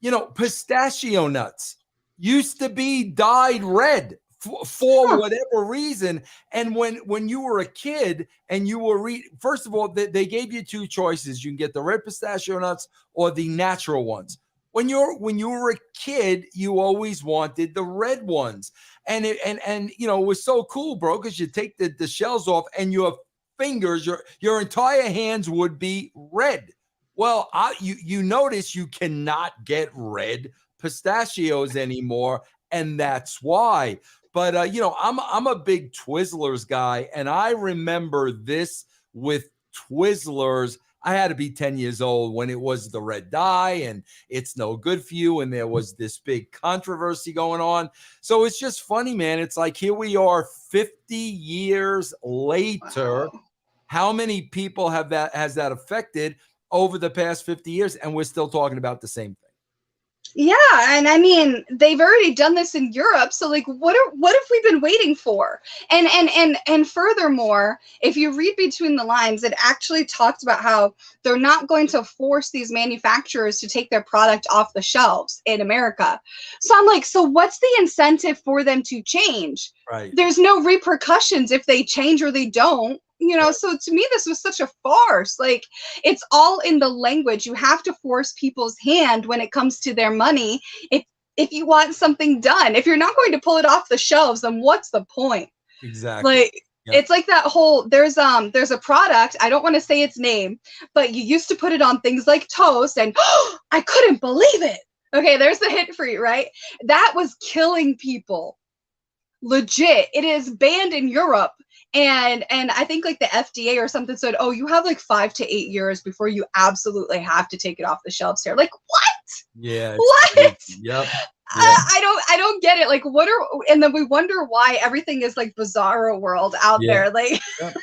You know, pistachio nuts used to be dyed red for whatever reason. And when you were a kid and you were first of all, they gave you 2 choices. You can get the red pistachio nuts or the natural ones. When you were a kid, you always wanted the red ones, and you know, it was so cool, bro, because you take the shells off and your fingers, your entire hands would be red. Well, you notice you cannot get red pistachios anymore, and that's why. But you know, I'm a big Twizzlers guy, and I remember this with Twizzlers. I had to be 10 years old when it was the red dye and it's no good for you. And there was this big controversy going on. So it's just funny, man. It's like, here we are 50 years later. Wow. How many people has that affected over the past 50 years? And we're still talking about the same thing. Yeah, and I mean, they've already done this in Europe, so like what have we been waiting for? And furthermore, if you read between the lines, it actually talks about how they're not going to force these manufacturers to take their product off the shelves in America. So I'm like, so what's the incentive for them to change? Right. There's no repercussions if they change or they don't. You know, so to me, this was such a farce. Like, it's all in the language. You have to force people's hand when it comes to their money. If you want something done, if you're not going to pull it off the shelves, then what's the point? Exactly. Like, it's like that whole, there's a product, I don't want to say its name, but you used to put it on things like toast and I couldn't believe it. Okay, there's the hint for you, right? That was killing people. Legit. It is banned in Europe. And I think like the FDA or something said, oh, you have like 5 to 8 years before you absolutely have to take it off the shelves here. Like, what? Yeah. What? Yep. I don't get it. Like, and then we wonder why everything is like bizarro world out there. Like, yeah,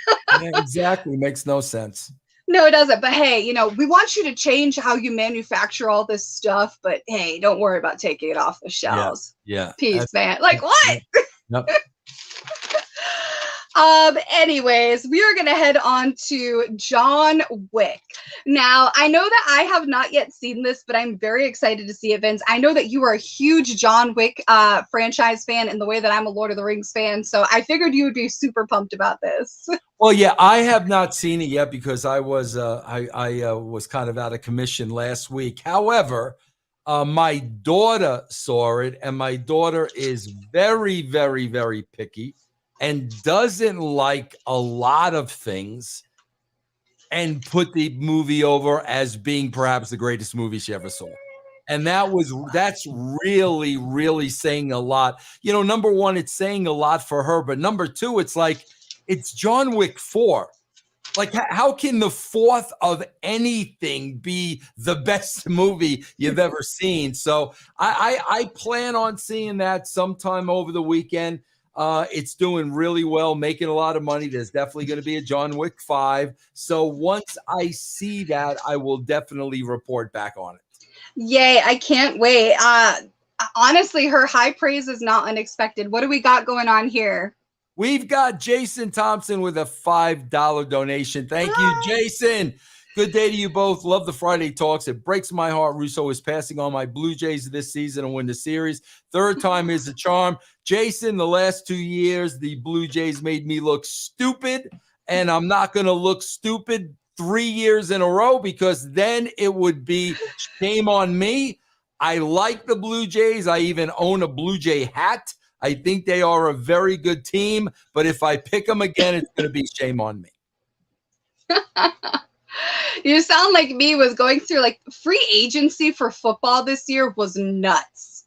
exactly. Makes no sense. No, it doesn't. But hey, you know, we want you to change how you manufacture all this stuff. But hey, don't worry about taking it off the shelves. Yeah. Peace, man. Like, what? Yep. Anyways, we are going to head on to John Wick. Now, I know that I have not yet seen this, but I'm very excited to see it, Vince. I know that you are a huge John Wick franchise fan in the way that I'm a Lord of the Rings fan, so I figured you would be super pumped about this. Well, yeah, I have not seen it yet because I was was kind of out of commission last week. However, my daughter saw it, and my daughter is very, very, very picky and doesn't like a lot of things, and put the movie over as being perhaps the greatest movie she ever saw. And that's really, really saying a lot. You know, number one, it's saying a lot for her, but number two, it's like, it's John Wick 4. Like, how can the fourth of anything be the best movie you've ever seen? So I plan on seeing that sometime over the weekend. It's doing really well, making a lot of money. There's definitely going to be a John Wick 5. So once I see that, I will definitely report back on it. Yay, I can't wait. Honestly, her high praise is not unexpected. What do we got going on here? We've got Jason Thompson with a $5 donation. Thank you, Jason. Good day to you both. Love the Friday talks. It breaks my heart Russo is passing on my Blue Jays this season and win the series. Third time is a charm. Jason, the last 2 years, the Blue Jays made me look stupid, and I'm not going to look stupid 3 years in a row because then it would be shame on me. I like the Blue Jays. I even own a Blue Jay hat. I think they are a very good team, but if I pick them again, it's going to be shame on me. You sound like me. Was going through like free agency for football this year was nuts.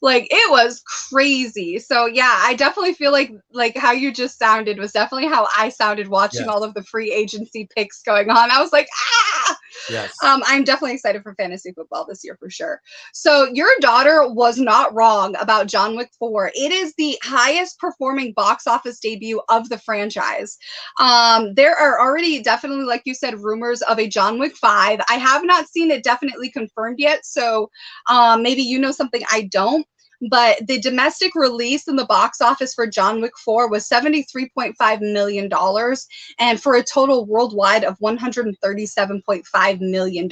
Like, it was crazy. So yeah, I definitely feel like how you just sounded was definitely how I sounded watching all of the free agency picks going on. I was like, ah. Yes. I'm definitely excited for fantasy football this year for sure. So your daughter was not wrong about John Wick 4. It is the highest performing box office debut of the franchise. There are already definitely, like you said, rumors of a John Wick 5. I have not seen it definitely confirmed yet. So maybe you know something I don't. But the domestic release in the box office for John Wick 4 was $73.5 million, and for a total worldwide of $137.5 million.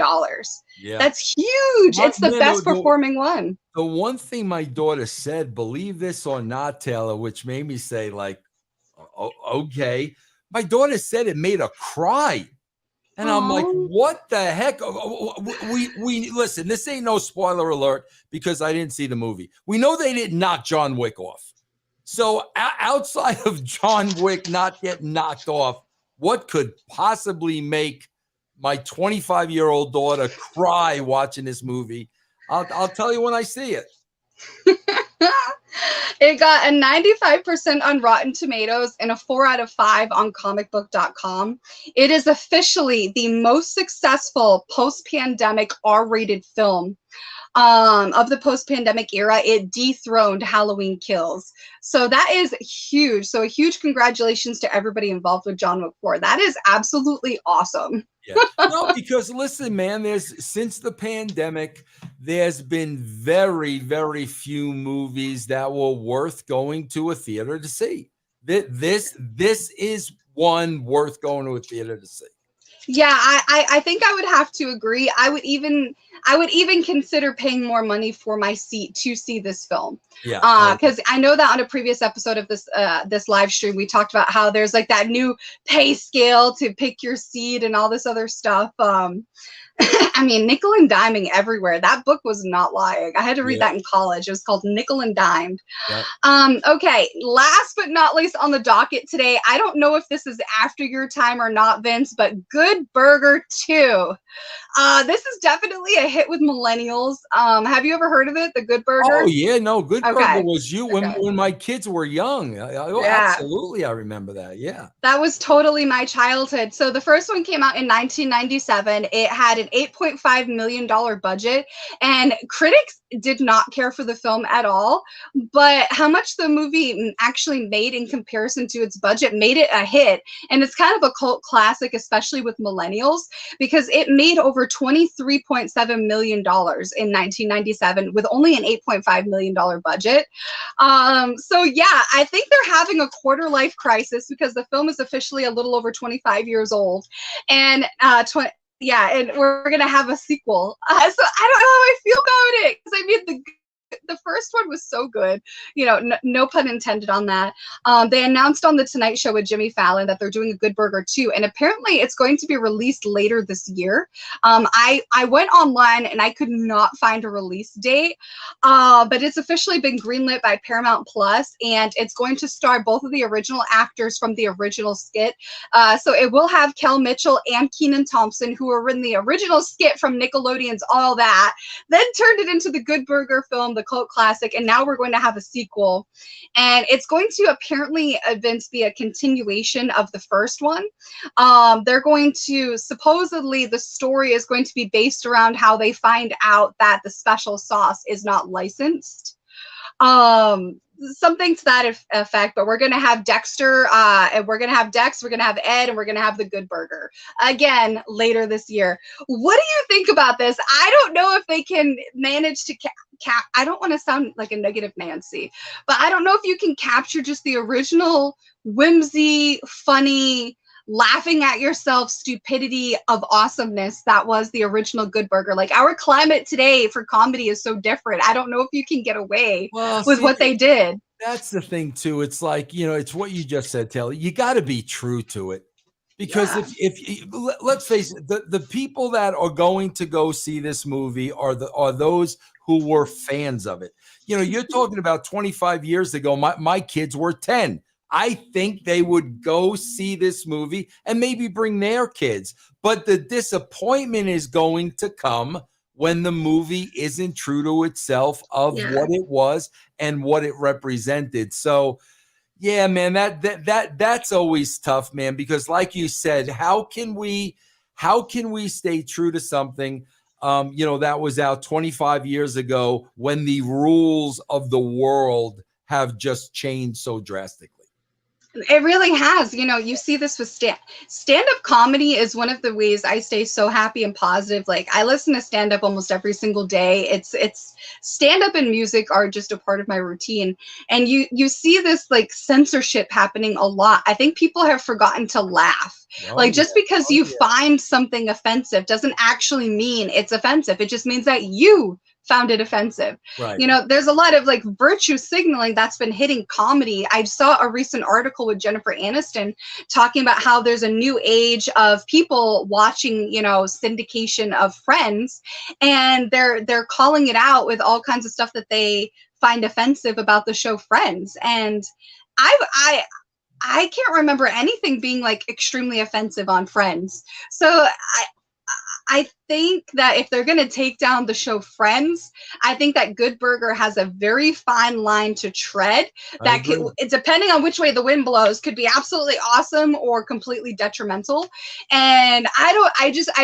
Yeah. That's huge. It's the best performing one. The one thing my daughter said, believe this or not, Taylor, which made me say, like, okay. My daughter said it made her cry. And I'm like, what the heck? We listen, this ain't no spoiler alert because I didn't see the movie. We know they didn't knock John Wick off. So outside of John Wick not getting knocked off, what could possibly make my 25-year-old daughter cry watching this movie? I'll tell you when I see it. It got a 95% on Rotten Tomatoes and a 4 out of 5 on comicbook.com. It is officially the most successful post-pandemic R-rated film of the post-pandemic era. It dethroned Halloween Kills. So that is huge. So a huge congratulations to everybody involved with John Wick 4. That is absolutely awesome. Yeah. No, because listen, man, since the pandemic, there's been very, very few movies that were worth going to a theater to see. This is one worth going to a theater to see. Yeah, I think I would have to agree. I would even consider paying more money for my seat to see this film. Yeah. Because I know that on a previous episode of this live stream, we talked about how there's like that new pay scale to pick your seat and all this other stuff. I mean, nickel and diming everywhere. That book was not lying. I had to read that in college. It was called Nickel and Dimed. Yeah. Okay, last but not least on the docket today, I don't know if this is after your time or not, Vince, but Good Burger 2. This is definitely a hit with millennials. Have you ever heard of it, the Good Burger? Oh, yeah, no, Good Burger was when my kids were young. Absolutely, I remember that, yeah. That was totally my childhood. So the first one came out in 1997. It had an $8.5 million budget, and critics did not care for the film at all. But how much the movie actually made in comparison to its budget made it a hit. And it's kind of a cult classic, especially with millennials, because it made over $23.7 million in 1997 with only an $8.5 million budget. So yeah, I think they're having a quarter life crisis because the film is officially a little over 25 years old. And yeah, and we're gonna have a sequel. So I don't know how I feel about it, because I mean the first one was so good, you know, no pun intended on that. They announced on the Tonight Show with Jimmy Fallon that they're doing a Good Burger 2, and apparently it's going to be released later this year. I went online and I could not find a release date, but it's officially been greenlit by Paramount Plus, and it's going to star both of the original actors from the original skit. So it will have Kel Mitchell and Kenan Thompson, who were in the original skit from Nickelodeon's All That, then turned it into the Good Burger film, the cult classic, and now we're going to have a sequel, and it's going to apparently be a continuation of the first one. They're going to, supposedly the story is going to be based around how they find out that the special sauce is not licensed, something to that effect. But we're going to have Dexter, and we're going to have Dex, we're going to have Ed, and we're going to have the Good Burger again later this year. What do you think about this? I don't know if they can manage to I don't want to sound like a negative Nancy, but I don't know if you can capture just the original whimsy, funny, laughing at yourself stupidity of awesomeness that was the original Good Burger. Like, our climate today for comedy is so different. I don't know if you can get away with what they did. That's the thing too. It's like, you know, it's what you just said, Taylor. You got to be true to it, because if let's face it, the people that are going to go see this movie are those who were fans of it. You know, you're talking about 25 years ago. My kids were 10. I think they would go see this movie and maybe bring their kids. But the disappointment is going to come when the movie isn't true to itself of what it was and what it represented. So, yeah, man, that's always tough, man, because like you said, how can we stay true to something you know, that was out 25 years ago when the rules of the world have just changed so drastically? It really has. You know, you see this with stand-up comedy is one of the ways I stay so happy and positive. Like, I listen to stand-up almost every single day. It's stand-up and music are just a part of my routine. And you see this like censorship happening a lot. I think people have forgotten to laugh. Like, just because you find something offensive doesn't actually mean it's offensive. It just means that you found it offensive. Right. You know, there's a lot of like virtue signaling that's been hitting comedy. I saw a recent article with Jennifer Aniston talking about how there's a new age of people watching, you know, syndication of Friends, and they're calling it out with all kinds of stuff that they find offensive about the show Friends. And I can't remember anything being like extremely offensive on Friends. So I think that if they're going to take down the show Friends, I think that Good Burger has a very fine line to tread that could, depending on which way the wind blows, could be absolutely awesome or completely detrimental. And I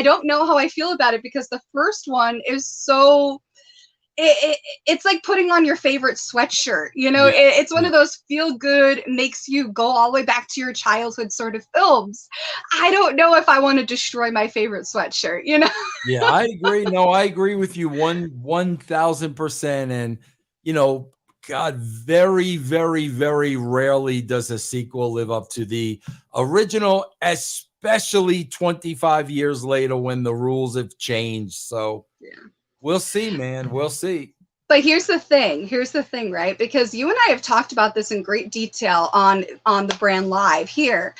don't know how I feel about it, because the first one is so, it's like putting on your favorite sweatshirt, you know. It's one of those feel good, makes you go all the way back to your childhood sort of films. I don't know if I want to destroy my favorite sweatshirt, you know. Yeah, I agree. No, I agree with you 1,000%. And, you know, God, very, very, very rarely does a sequel live up to the original, especially 25 years later when the rules have changed. So we'll see, man. We'll see. But here's the thing, right? Because you and I have talked about this in great detail on the Brand Live here.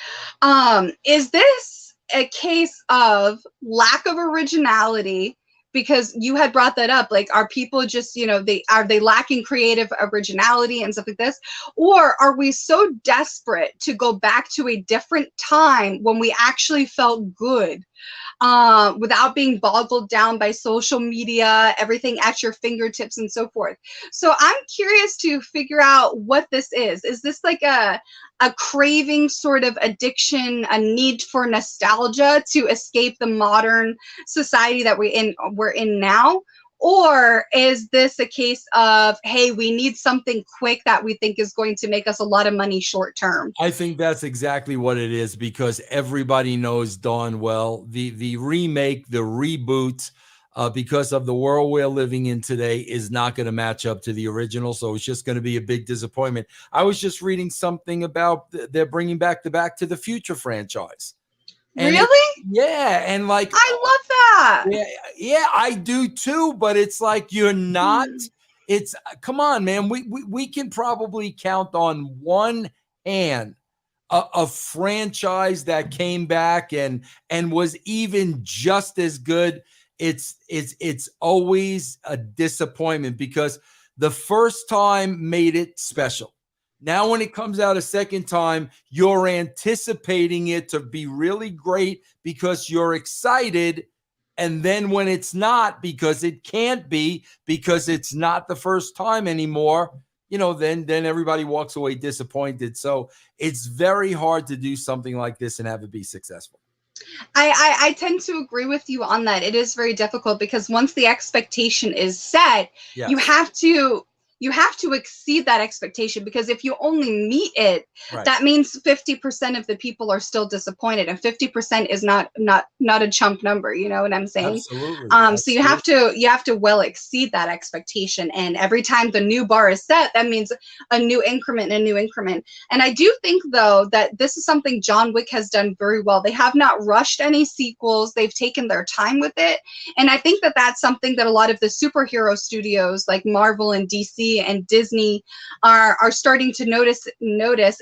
Is this a case of lack of originality? Because you had brought that up, like, are people just, you know, are they lacking creative originality and stuff like this? Or are we so desperate to go back to a different time when we actually felt good? Without being boggled down by social media, everything at your fingertips and so forth. So I'm curious to figure out what this is. Is this like a craving sort of addiction, a need for nostalgia to escape the modern society that we're in now? Or is this a case of, hey, we need something quick that we think is going to make us a lot of money short term? I think that's exactly what it is, because everybody knows darn well the remake, the reboot, because of the world we're living in today, is not going to match up to the original. So it's just going to be a big disappointment. I was just reading something about they're bringing back the Back to the Future franchise. And really? Yeah. And like, I love that. yeah, I do too. But it's like, you're not, it's, come on, man. We can probably count on one hand a franchise that came back and was even just as good. It's always a disappointment, because the first time made it special. Now, when it comes out a second time, you're anticipating it to be really great because you're excited. And then when it's not, because it can't be, because it's not the first time anymore, then everybody walks away disappointed. So it's very hard to do something like this and have it be successful. I tend to agree with you on that. It is very difficult, because once the expectation is set, Yes. you have to exceed that expectation, because if you only meet it, Right. that means 50% of the people are still disappointed, and 50% is not a chump number. You know what I'm saying? Absolutely. So you have to well exceed that expectation, and every time the new bar is set, that means a new increment. And I do think, though, that this is something John Wick has done very well. They have not rushed any sequels. They've taken their time with it, and I think that that's something that a lot of the superhero studios like Marvel and DC and Disney are starting to notice,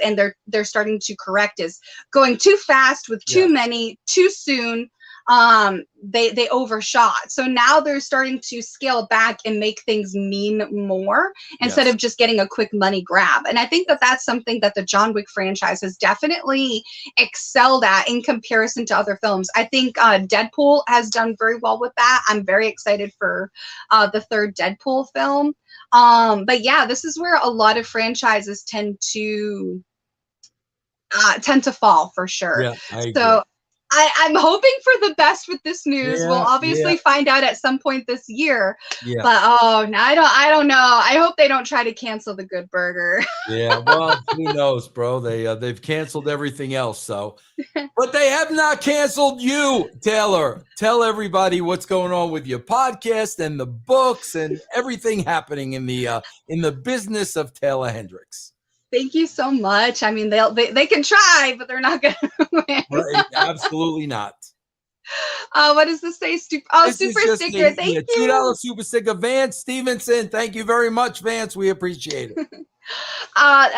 and they're starting to correct, is going too fast with too many too soon. They overshot. So now they're starting to scale back and make things mean more, instead of just getting a quick money grab. And I think that that's something that the John Wick franchise has definitely excelled at in comparison to other films. I think Deadpool has done very well with that. I'm very excited for the third Deadpool film. But yeah, this is where a lot of franchises tend to fall, for sure. Yeah, I agree. So I'm hoping for the best with this news. We'll obviously find out at some point this year. Yeah. But I don't know. I hope they don't try to cancel The Good Burger. Yeah, well, who knows, bro? They've canceled everything else. So, but they have not canceled you, Taeler. Tell everybody what's going on with your podcast and the books and everything happening in the business of Taeler Hendrix. Thank you so much. I mean, they can try, but they're not going to win. Right, absolutely not. What does this say? Super sticker. Thank you. $2 super sticker. Vance Stevenson. Thank you very much, Vance. We appreciate it.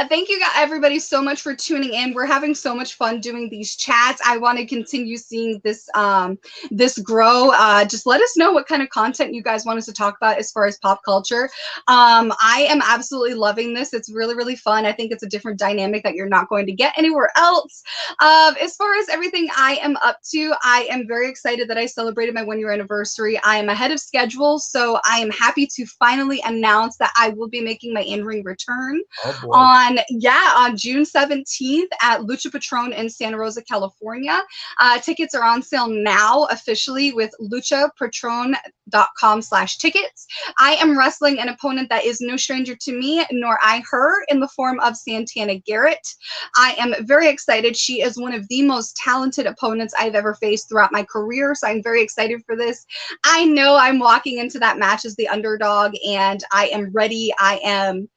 Thank you everybody so much for tuning in. We're having so much fun doing these chats. I want to continue seeing this grow. Just let us know what kind of content you guys want us to talk about as far as pop culture. I am absolutely loving this. It's really, really fun. I think it's a different dynamic that you're not going to get anywhere else. As far as everything I am up to, I am very excited that I celebrated my 1-year anniversary. I am ahead of schedule, so I am happy to finally announce that I will be making my in-ring return on June 17th at Lucha Patron in Santa Rosa, California. Tickets are on sale now officially with luchapatron.com/tickets. I am wrestling an opponent that is no stranger to me, nor I her, in the form of Santana Garrett. I am very excited. She is one of the most talented opponents I've ever faced throughout my career, so I'm very excited for this. I know I'm walking into that match as the underdog, and I am ready. I am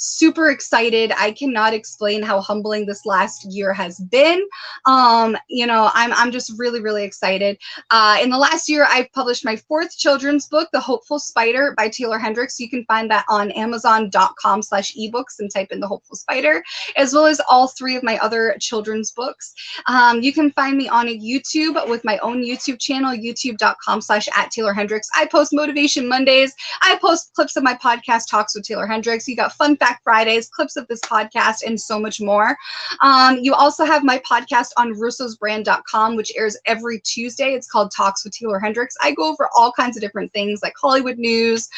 super excited. I cannot explain how humbling this last year has been. I'm just really, really excited. In the last year, I've published my 4th children's book, The Hopeful Spider by Taeler Hendrix. You can find that on Amazon.com/ebooks and type in The Hopeful Spider, as well as all 3 of my other children's books. You can find me on YouTube with my own YouTube channel, youtube.com/@TaelerHendrix. I post Motivation Mondays. I post clips of my podcast, Talks with Taeler Hendrix. You got fun facts Throwback Fridays, clips of this podcast, and so much more. You also have my podcast on russosbrand.com, which airs every Tuesday. It's called Talks with Taeler Hendrix. I go over all kinds of different things like Hollywood news,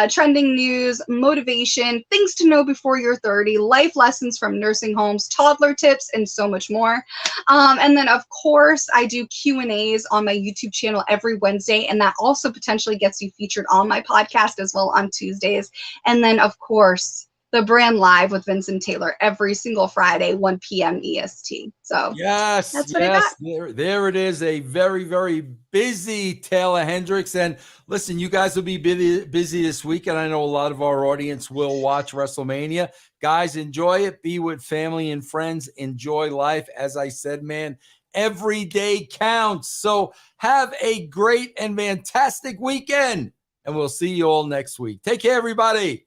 trending news, motivation, things to know before you're 30, life lessons from nursing homes, toddler tips, and so much more. And then, of course, I do Q&As on my YouTube channel every Wednesday, and that also potentially gets you featured on my podcast as well on Tuesdays. And then, of course, the Brand Live with Vince and Taeler every single Friday, 1 p.m. EST. So yes, that's what I got. There it is. A very, very busy Taeler Hendrix. And listen, you guys will be busy this week, and I know a lot of our audience will watch WrestleMania. Guys, enjoy it. Be with family and friends. Enjoy life. As I said, man, every day counts. So have a great and fantastic weekend, and we'll see you all next week. Take care, everybody.